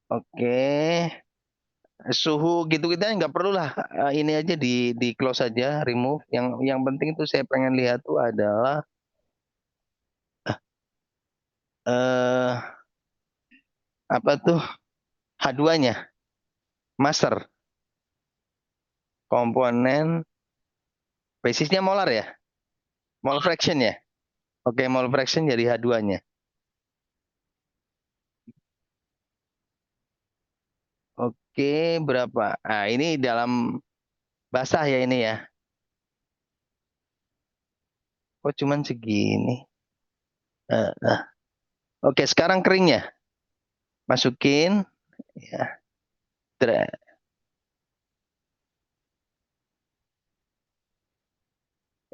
Oke. Suhu gitu kita nggak perlu lah. Ini aja di close aja, remove. Yang penting itu saya pengen lihat tuh adalah eh apa tuh H2-nya, master, komponen, basisnya molar ya, mole fraction ya. Oke, mole fraction jadi H2-nya. Oke, berapa? Ah, ini dalam basah ya ini ya. Kok cuman segini? Eh, eh. Oke, sekarang keringnya. Masukin ya.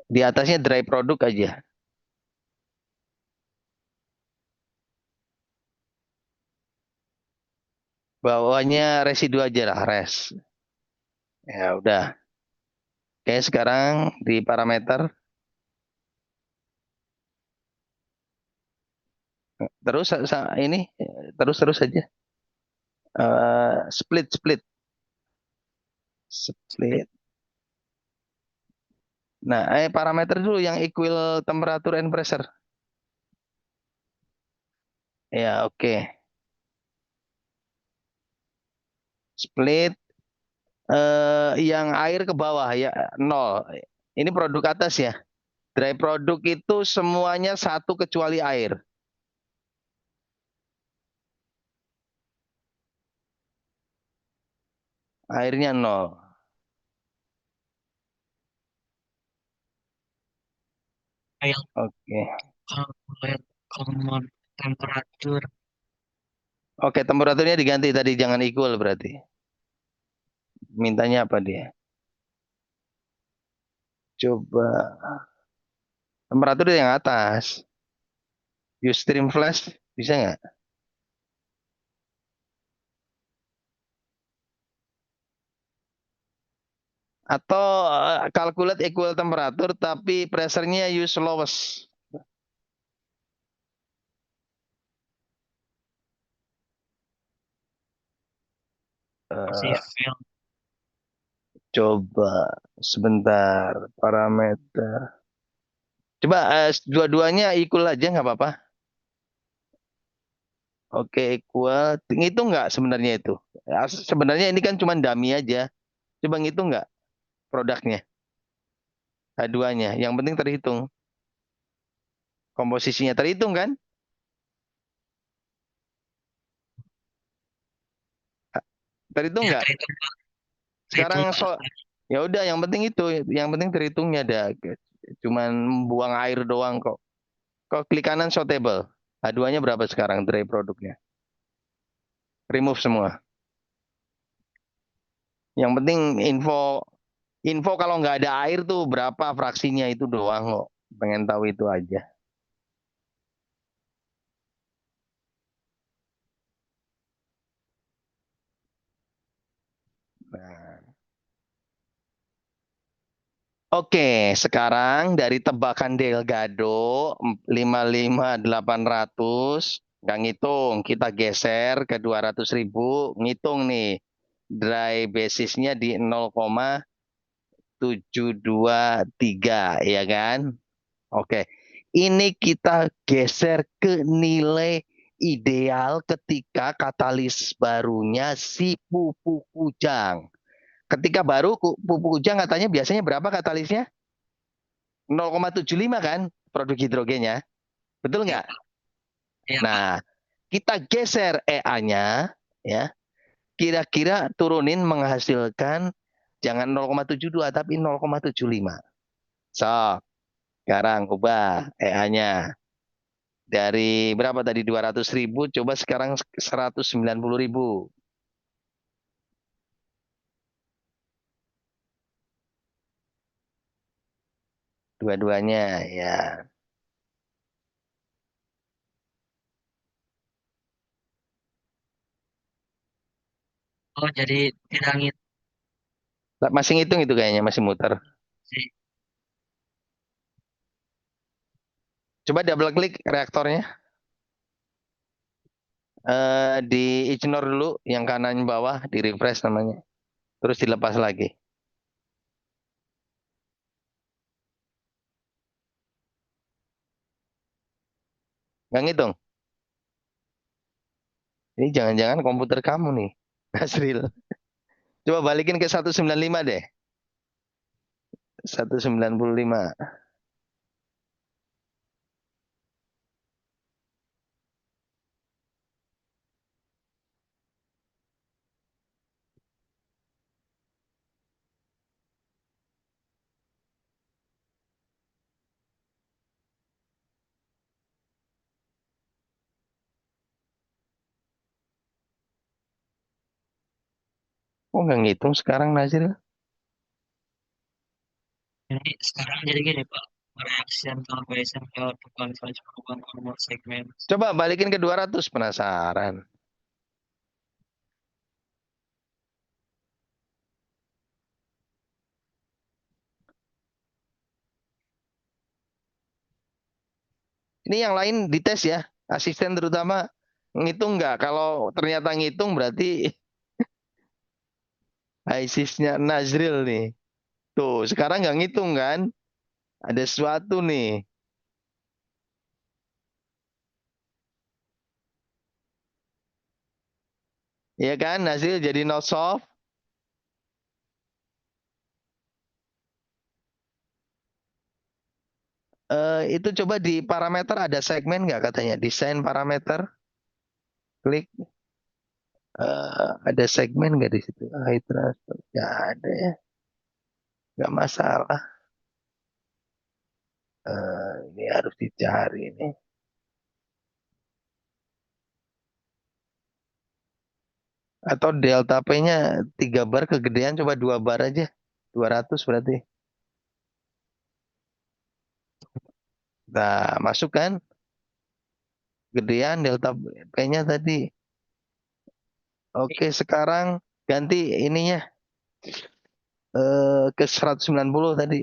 Di atasnya dry produk aja. Bawahnya residu aja lah, res. Ya udah. Oke, sekarang di parameter terus ini terus aja. Split. Split. Nah, parameter dulu yang equal temperature and pressure. Ya, oke. Split yang air ke bawah ya, nol. Ini produk atas ya. Dry produk itu semuanya satu kecuali air. Airnya nol. kayak Oke. calculate common temperature. Oke, temperaturnya diganti tadi, jangan equal berarti. Mintanya apa dia? Coba temperatur yang atas. Use stream flash bisa nggak? Atau calculate equal temperatur tapi pressure-nya use lowest. Masih Eh, fail. Coba sebentar parameter. Coba dua-duanya equal aja nggak apa-apa. Oke, equal. Ngitung nggak sebenarnya itu? Sebenarnya ini kan cuma dummy aja. Coba ngitung nggak produknya? H2-nya. Yang penting terhitung. Komposisinya terhitung kan? Terhitung Ya nggak? terhitung Pak. Terhitung Sekarang Pak. ya udah yang penting itu, yang penting terhitungnya ada. Cuman buang air doang kok. Kok klik kanan show table. H2-nya berapa sekarang dry produknya? Remove semua. Yang penting info info kalau nggak ada air tuh berapa fraksinya itu doang kok. Pengen tahu itu aja. Nah. Oke, sekarang dari tebakan Delgado 55.800, nggak ngitung, kita geser ke 200.000, ngitung nih. dry basisnya di 0,723 ya kan? Oke. Ini kita geser ke nilai ideal ketika katalis barunya si pupuk kujang. Ketika baru pupuk kujang katanya biasanya berapa katalisnya? 0,75 kan produk hidrogennya. Betul Ya, nggak? ya, Pak. Nah, kita geser EA-nya ya. Kira-kira turunin menghasilkan jangan 0,72 tapi 0,75. So, sekarang ubah EA-nya. Dari berapa tadi 200.000 coba sekarang 190.000. Dua-duanya ya. Oh, jadi tidak ngit Masih ngitung itu kayaknya masih muter. sih. Coba double klik reaktornya. Di ignore dulu yang kanan bawah, di refresh namanya. Terus dilepas lagi. Nggak ngitung. Ini jangan-jangan komputer kamu nih, Nasril. Coba balikin ke 195 deh. 195. Oh nggak ngitung sekarang Nasril? Jadi sekarang jadi gini, Pak. Reaction calculation failed to converge from one or more segments. Coba balikin ke 200, penasaran. Ini yang lain dites ya. Asisten terutama ngitung nggak? Kalau ternyata ngitung berarti ISIS-nya Nazril nih. Tuh, sekarang nggak ngitung kan? Ada sesuatu nih. Ya kan, Nazril jadi no solve. Itu coba di parameter ada segmen nggak katanya? Desain parameter. Klik. Ada segmen nggak di situ? High transfer. Nggak ada ya. Nggak masalah. Ini harus dicari nih. Atau delta P-nya 3 bar kegedean coba 2 bar aja. 200 berarti. Nah, masuk kan? Gedean delta P-nya tadi. Oke, sekarang ganti ininya ke 190 tadi.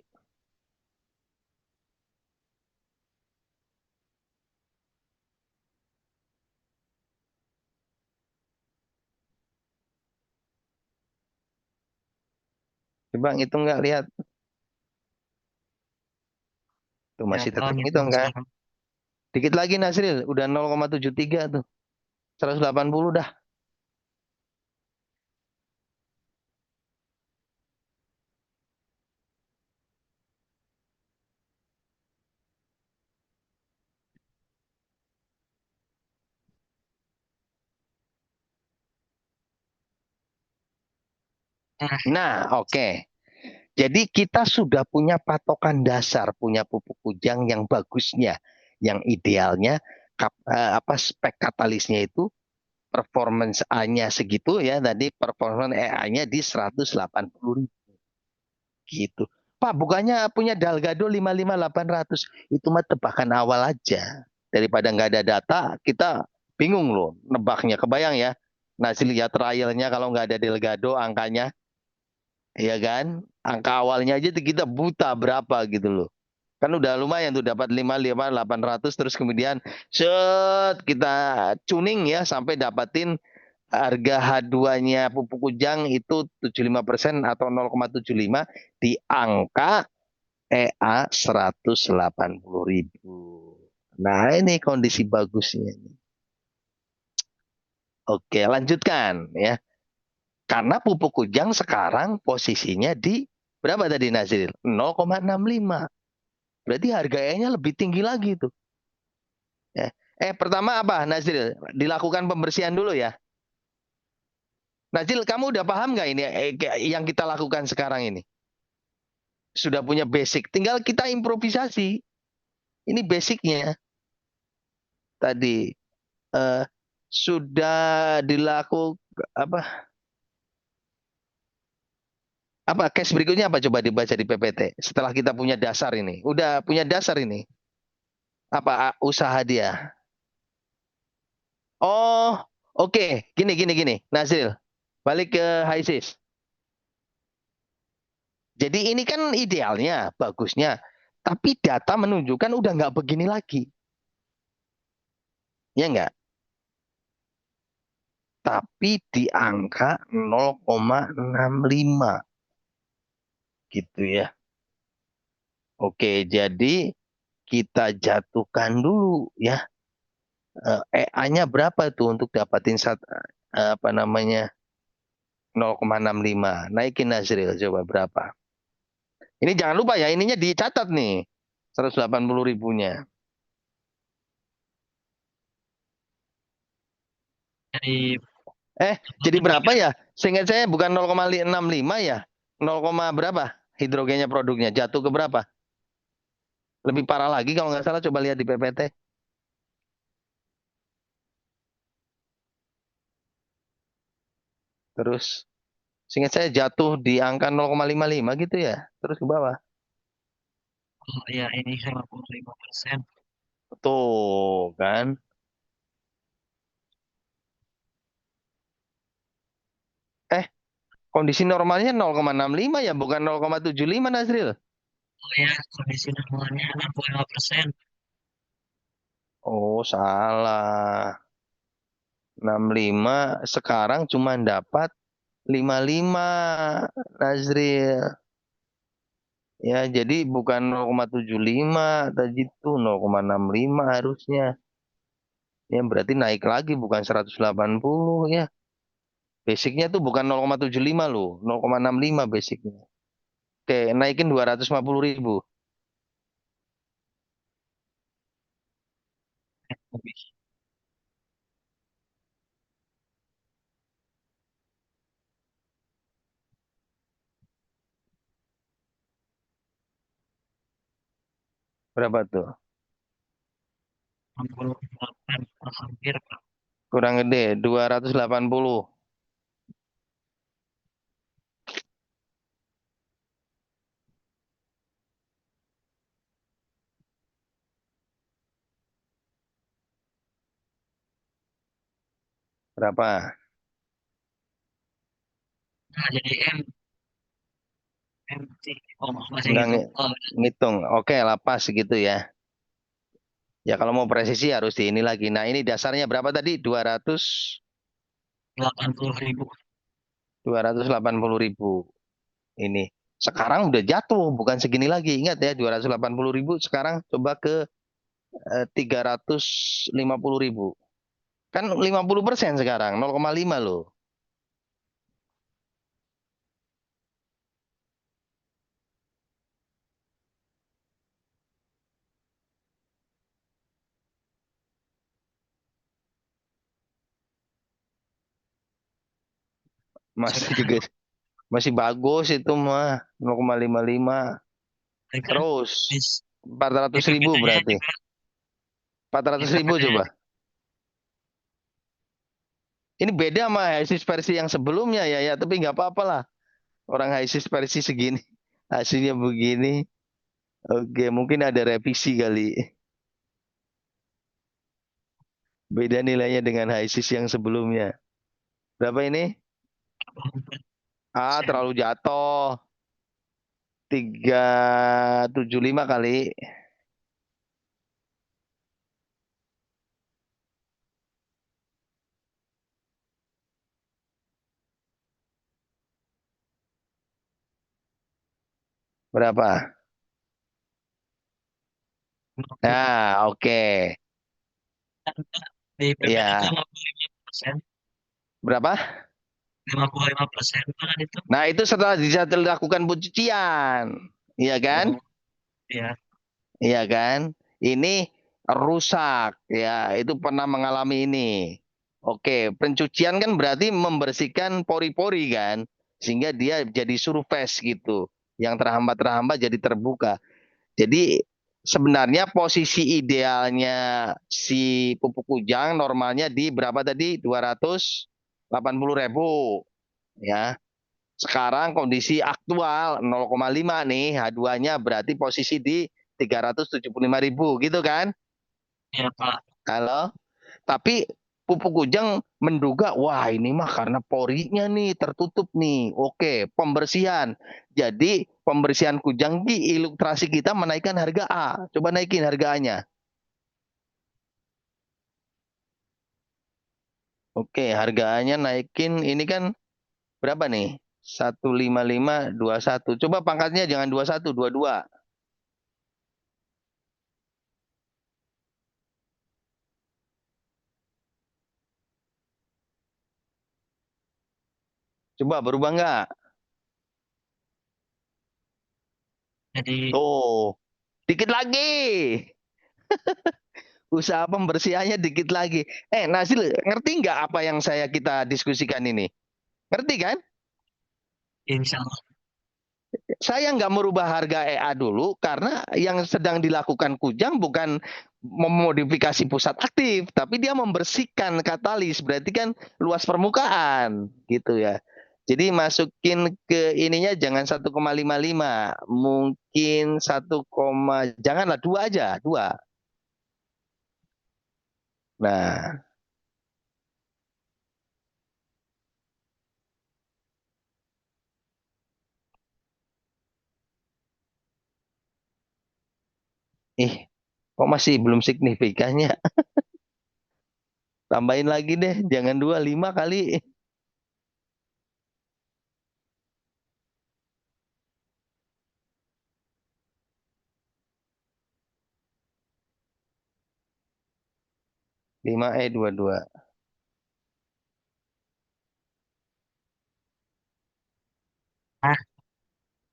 Coba ngitung nggak lihat. Tuh Ya, masih Pak, tetap ngitung ngitung kan? sekarang. Dikit lagi Nasril, udah 0,73 tuh. 180 dah. Nah, Nah, oke. Jadi kita sudah punya patokan dasar, punya pupuk kujang yang bagusnya, yang idealnya apa spek katalisnya itu performance A-nya segitu ya, tadi performance EA-nya di 180.000 gitu. Pak, bukannya punya Dalgado 55.800, itu mah tebakan awal aja. Daripada nggak ada data, kita bingung loh nebaknya. Kebayang ya, nasi lihat trialnya kalau nggak ada Delgado angkanya, ya kan? Angka awalnya aja kita buta berapa gitu loh. Kan udah lumayan tuh dapat 55.800 terus kemudian set kita tuning ya sampai dapatin harga H2-nya pupuk Kujang itu 75% atau 0,75 di angka EA 180.000. Nah, ini kondisi bagusnya. Oke, lanjutkan ya. Karena pupuk Kujang sekarang posisinya di berapa tadi Nazril? 0,65. Berarti harga E-nya lebih tinggi lagi tuh. Ya. Pertama apa Nazril? Dilakukan pembersihan dulu ya. Nazril, kamu udah paham nggak ini yang kita lakukan sekarang ini? Sudah punya basic, tinggal kita improvisasi. Ini basicnya. Tadi sudah dilakukan apa? Apa case berikutnya apa coba dibaca di PPT setelah kita punya dasar ini. Udah punya dasar ini. Apa usaha dia? Oh, oke. Gini. Nazril, balik ke HISIS. Jadi ini kan idealnya, bagusnya. Tapi data menunjukkan udah nggak begini lagi. Ya nggak? Tapi di angka 0,65. Gitu ya. Oke, jadi kita jatuhkan dulu ya. EA-nya berapa tuh untuk dapatin apa namanya 0,65. Naikin Nazril coba berapa. Ini jangan lupa ya, ininya dicatat nih. 180 ribunya. Jadi Jadi berapa ya? Seingat saya bukan 0,65 ya. 0, berapa hidrogennya produknya? Jatuh ke berapa? Lebih parah lagi kalau nggak salah coba lihat di PPT. Terus seingat saya jatuh di angka 0,55 gitu ya. Terus ke bawah. oh ya ini 55%. Tuh kan. Eh, kondisi normalnya 0,65 ya, bukan 0,75 Nazril. Oh ya kondisi normalnya 65%. Oh, salah. 65 sekarang cuma dapat 55 Nazril. Ya, jadi bukan 0,75 tadi itu 0,65 harusnya. Ya, berarti naik lagi bukan 180 ya. Basicnya tuh bukan 0,75 loh, 0,65 basicnya. Oke, naikin 250.000. Lebih. Berapa tuh? 68 hampir Pak. Kurang gede, 280. Berapa? Nah jadi MT oh masih Enggak gitu oh ngitung. Oke, lapas gitu ya. Ya kalau mau presisi harus di ini lagi. Nah, ini dasarnya berapa tadi? 80.000. 280.000. Ini. Sekarang udah jatuh, bukan segini lagi. Ingat ya, 280.000 sekarang coba ke 350.000. Kan 50% sekarang, 0,5 loh. Masih Sudah juga masih bagus itu mah 0,55. saya kan Terus di, empat di ratus ribu PPT-nya berarti. juga Empat di ratus ribu PPT-nya coba. Ini beda sama HISIS versi yang sebelumnya ya, tapi nggak apa-apa lah. Orang HISIS versi segini, hasilnya begini. Oke, mungkin ada revisi kali. Beda nilainya dengan HISIS yang sebelumnya. Berapa ini? 4%. Terlalu jatuh. 375 kali. Berapa? 50. Nah, oke. Di PPTK Ya, 55%. berapa? 55% Pak itu. Nah, itu setelah dilakukan pencucian. Iya kan? Oh, ya. Iya kan? Ini rusak ya, itu pernah mengalami ini. Oke, pencucian kan berarti membersihkan pori-pori kan, sehingga dia jadi surface gitu. Yang terhambat-terhambat jadi terbuka. Jadi sebenarnya posisi idealnya si pupuk kujang normalnya di berapa tadi? 280.000 ya. Sekarang kondisi aktual 0,5 nih, H2-nya berarti posisi di 375.000 gitu kan? Ya Pak. Halo? Tapi pupuk kujang menduga, wah ini mah karena porinya nih tertutup nih. Oke, pembersihan. Jadi pembersihan kujang di ilustrasi kita menaikkan harga A. Coba naikin harganya. Oke, harganya naikin ini kan berapa nih? 15521. Coba pangkatnya jangan 21, 22. Coba berubah nggak? Jadi Tuh, dikit lagi. Usaha pembersihannya dikit lagi. Nasil, ngerti nggak apa yang kita diskusikan ini? Ngerti kan? insya Allah. Saya nggak merubah harga EA dulu karena yang sedang dilakukan Kujang bukan memodifikasi pusat aktif, tapi dia membersihkan katalis, berarti kan luas permukaan gitu ya. Jadi masukin ke ininya jangan 1,55, mungkin janganlah 2 aja, 2. Nah, ih, kok masih belum signifikannya? Tambahin lagi deh, jangan 2, 5 kali. 5E22. Ah,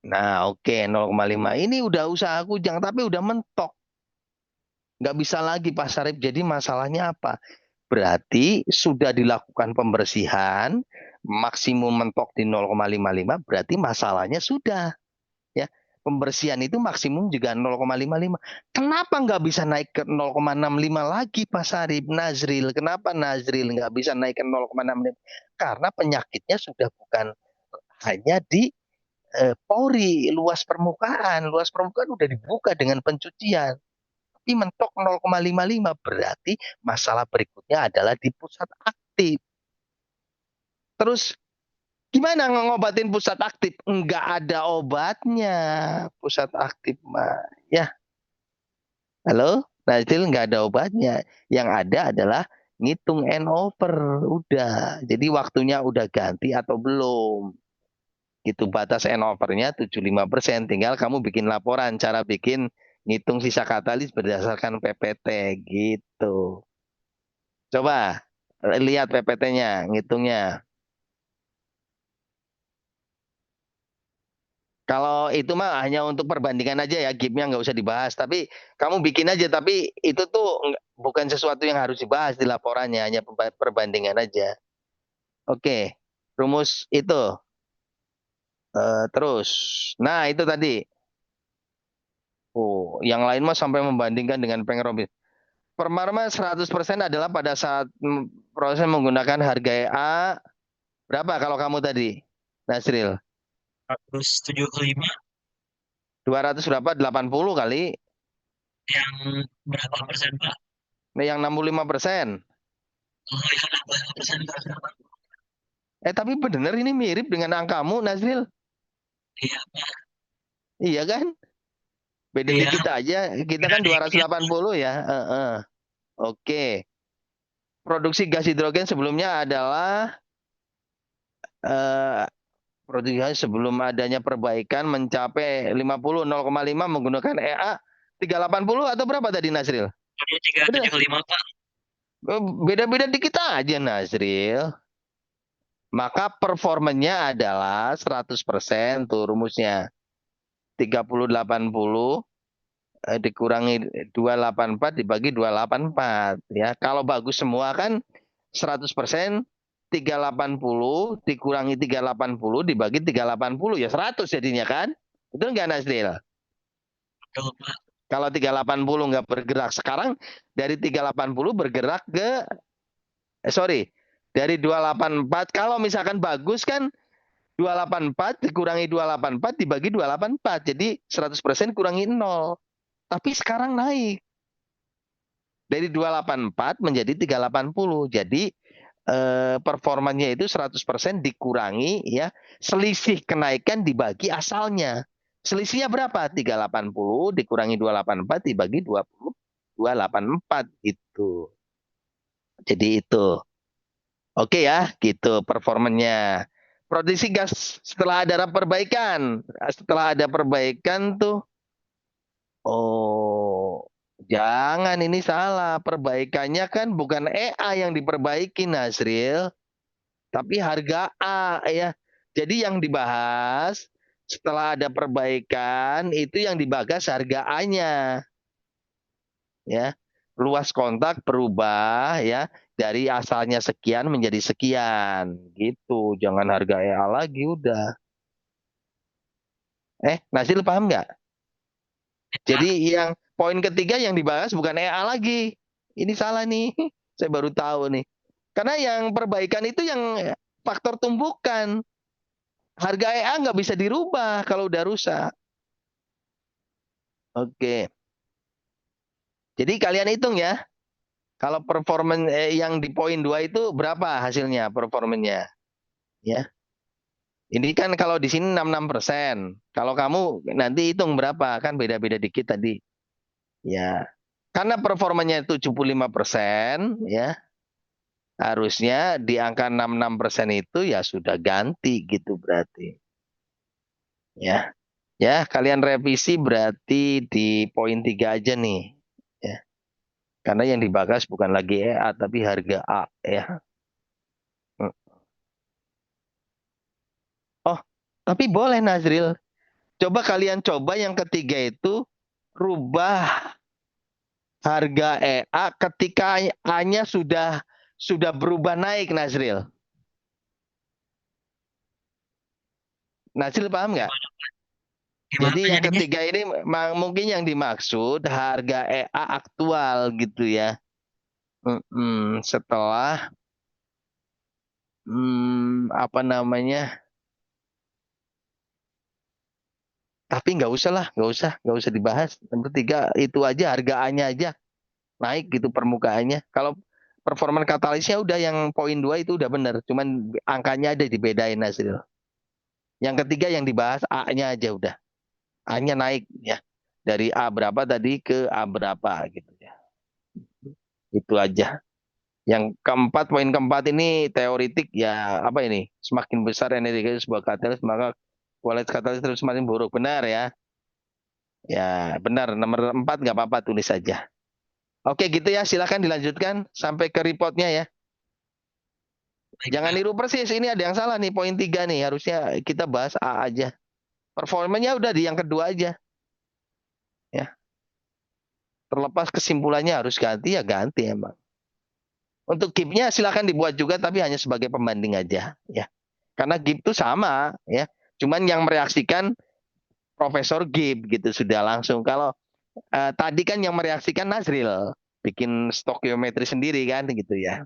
Nah, oke, 0,5. Ini udah usaha Kujang, tapi udah mentok. Nggak bisa lagi Pak Sarip. Jadi masalahnya apa? Berarti sudah dilakukan pembersihan, maksimum mentok di 0,55, berarti masalahnya sudah. Ya, pembersihan itu maksimum juga 0,55. Kenapa nggak bisa naik ke 0,65 lagi Pak Sarip? Nazril, kenapa Nazril nggak bisa naik ke 0,65? Karena penyakitnya sudah bukan hanya di pori, luas permukaan udah dibuka dengan pencucian, tapi mentok 0,55 berarti masalah berikutnya adalah di pusat aktif. Terus gimana ngobatin pusat aktif? Enggak ada obatnya pusat aktif mah. Ya, halo, Nazil nggak ada obatnya. Yang ada adalah ngitung end over, udah. Jadi waktunya udah ganti atau belum? Gitu batas N-overnya 75%. Tinggal kamu bikin laporan cara bikin ngitung sisa katalis berdasarkan PPT gitu. Coba lihat PPT-nya, ngitungnya. Kalau itu mah hanya untuk perbandingan aja ya, GIP-nya nggak usah dibahas. Tapi kamu bikin aja, tapi itu tuh bukan sesuatu yang harus dibahas di laporannya, hanya perbandingan aja. Oke, rumus itu. Terus, nah itu tadi. Oh, yang lain mah sampai membandingkan dengan Pengrobin. Permarma 100% adalah pada saat proses menggunakan harga A berapa kalau kamu tadi, Nasril? 175. 200 berapa? 80 kali. Yang berapa persen Pak? Nah, yang 65%. Oh ya, 65% Pak. Tapi benar ini mirip dengan angkamu, Nasril. Iya Pak. Iya kan? Beda Iya, dikit aja. Kita beda kan dikit. 280 ya. Oke. Produksi gas hidrogen sebelumnya adalah eh, Produksi sebelum adanya perbaikan mencapai 50 0,5 menggunakan EA 380 atau berapa tadi Nasril? Jadi Bener. 375 Pak. Beda-beda dikit aja Nasril. Maka performanya adalah 100% tuh rumusnya. 30-80 dikurangi 284 dibagi 284 ya. Kalau bagus semua kan 100% 380 dikurangi 380 dibagi 380 ya 100 jadinya kan? Betul nggak Nasril? Betul Pak. Kalau 380 nggak bergerak sekarang dari 380 bergerak ke sorry dari 284 kalau misalkan bagus kan 284 dikurangi 284 dibagi 284 jadi 100% kurangi 0. Tapi sekarang naik dari 284 menjadi 380. Jadi performanya itu 100% dikurangi ya selisih kenaikan dibagi asalnya. Selisihnya berapa? 380 dikurangi 284 dibagi 20 284 itu. Jadi itu. Oke ya, gitu performanya. Produksi gas setelah ada perbaikan. Setelah ada perbaikan tuh oh, jangan ini salah. Perbaikannya kan bukan EA yang diperbaiki, Nasril, tapi harga A ya. Jadi yang dibahas setelah ada perbaikan itu yang dibahas harga A-nya ya. Luas kontak berubah ya dari asalnya sekian menjadi sekian gitu. Jangan harga EA lagi udah. Nasril paham nggak? Pak. Jadi yang poin ketiga yang dibahas bukan EA lagi. Ini salah nih. Saya baru tahu nih. Karena yang perbaikan itu yang faktor tumbukan. Harga EA nggak bisa dirubah kalau udah rusak. Oke. Jadi kalian hitung ya. Kalau performan yang di poin 2 itu berapa hasilnya performanya? Ya. Ini kan kalau di sini 66%. Kalau kamu nanti hitung berapa kan beda-beda dikit tadi. Ya. Karena performanya 75% ya. Harusnya di angka 66% itu ya sudah ganti gitu berarti. Ya. Ya, kalian revisi berarti di poin 3 aja nih. Ya. Karena yang dibahas bukan lagi EA tapi harga A ya. Oh, tapi boleh Nazril. Coba kalian coba yang ketiga itu rubah harga EA ketika A-nya sudah berubah naik Nazril. Nazril paham nggak? Gimana Jadi Pak yang jadinya? ketiga ini mungkin yang dimaksud harga EA aktual gitu ya. Setelah apa namanya? Tapi nggak usah dibahas. Yang ketiga itu aja harga A-nya aja naik gitu permukaannya. Kalau performa katalisnya udah yang poin 2 itu udah benar. Cuman angkanya ada dibedain hasil. Yang ketiga yang dibahas A-nya aja udah. A-nya naik ya. Dari A berapa tadi ke A berapa gitu ya. Itu aja. Yang keempat, poin keempat ini teoritik ya apa ini? Semakin besar energi sebuah katalis maka kualitas katalis terus semakin buruk. Benar ya? Ya benar. Nomor 4 nggak apa-apa tulis saja. Oke gitu ya. Silakan dilanjutkan sampai ke reportnya ya. Baik Jangan Pak. niru persis. Ini ada yang salah nih poin 3 nih. Harusnya kita bahas A aja. Performanya udah di yang kedua aja. Ya. Terlepas kesimpulannya harus ganti ya ganti emang. Untuk GIP-nya silakan dibuat juga tapi hanya sebagai pembanding aja ya. Karena GIP itu sama ya. Cuman yang mereaksikan Profesor GIP gitu sudah langsung. Kalau tadi kan yang mereaksikan Nazril bikin stokiometri sendiri kan gitu ya.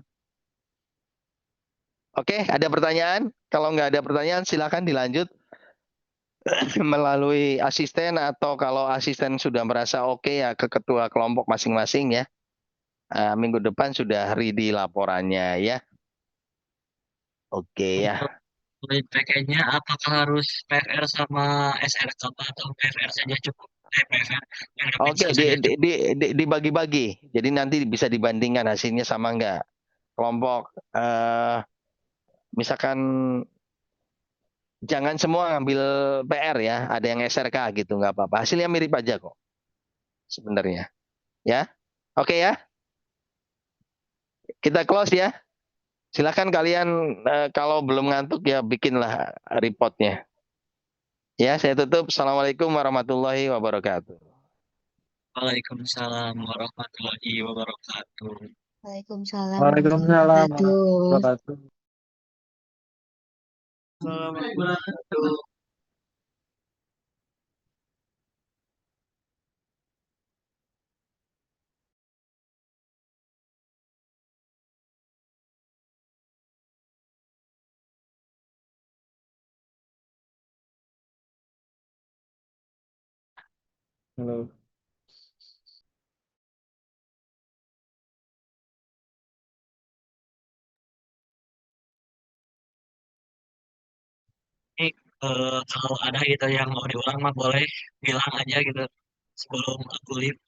Oke, ada pertanyaan? Kalau nggak ada pertanyaan silakan dilanjut melalui asisten atau kalau asisten sudah merasa oke ya ke ketua kelompok masing-masing ya. Minggu depan sudah ready laporannya ya. Oke Untuk ya. poin PK-nya apakah harus PFR sama SRK Pak, atau PFR saja cukup? PFR yang Oke, pixel saja cukup. dibagi-bagi. Jadi nanti bisa dibandingkan hasilnya sama enggak. Kelompok misalkan jangan semua ngambil PR ya, ada yang SRK gitu, nggak apa-apa. Hasilnya mirip aja kok sebenarnya. Ya, oke ya, kita close ya. Silahkan kalian kalau belum ngantuk ya bikinlah reportnya. Ya, saya tutup. Assalamualaikum warahmatullahi wabarakatuh. Waalaikumsalam warahmatullahi wabarakatuh. Waalaikumsalam warahmatullahi Waalaikumsalam warahmatullahi wabarakatuh. wabarakatuh. Wabarakatuh. Halo. Ini kalau ada gitu yang mau diulang mah boleh bilang aja gitu sebelum aku leave.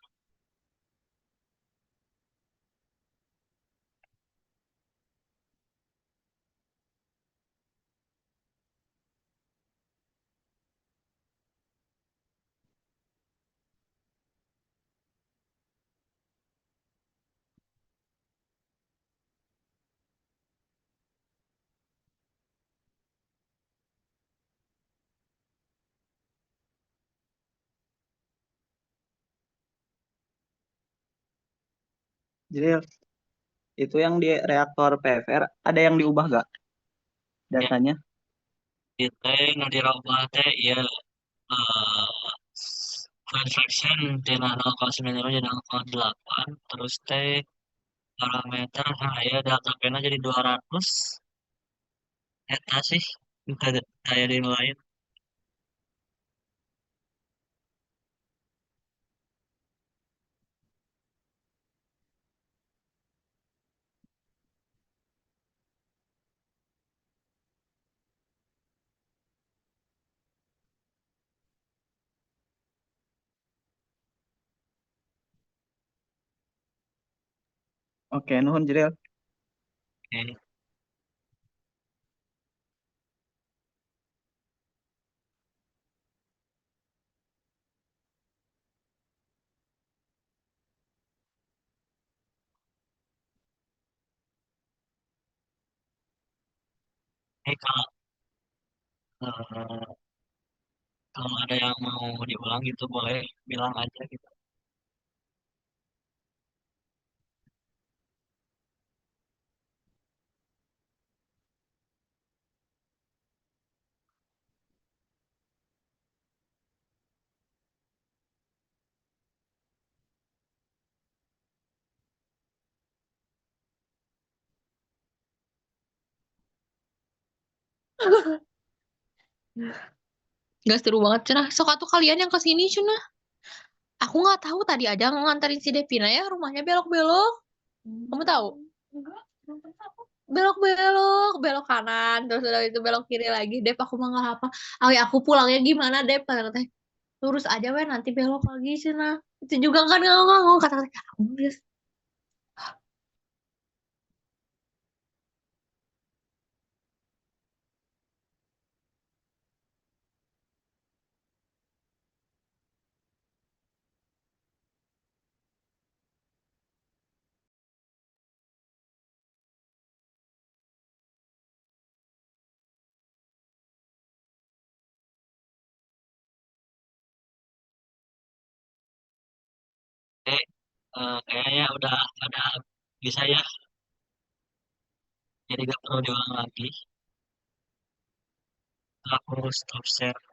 Jadi itu yang di reaktor PFR ada yang diubah gak Ya, datanya? kita nu dirubah teh ya file fraction tina 0,9 jadi 0,8 terus teh parameter nah ya delta P nya jadi 200 eta sih kayak di lain. Oke, nuhun Jril. Oke. Ini eh, kalau ada yang mau diulang gitu boleh bilang aja gitu. Gak seru banget cenah. Sok atuh kalian yang kesini cenah. Aku nggak tahu tadi aja nganterin si Devina ya rumahnya belok-belok. Kamu tahu? Belok-belok, belok kanan, terus udah itu belok kiri lagi. Dep aku mah nggak apa. Oh ya aku pulangnya gimana Dep? Kata teh lurus aja weh nanti belok lagi cenah. Itu juga kan ngomong kata teh aku geus. Oke, kayaknya udah ada bisa ya, jadi gak perlu diulang lagi. Aku stop share.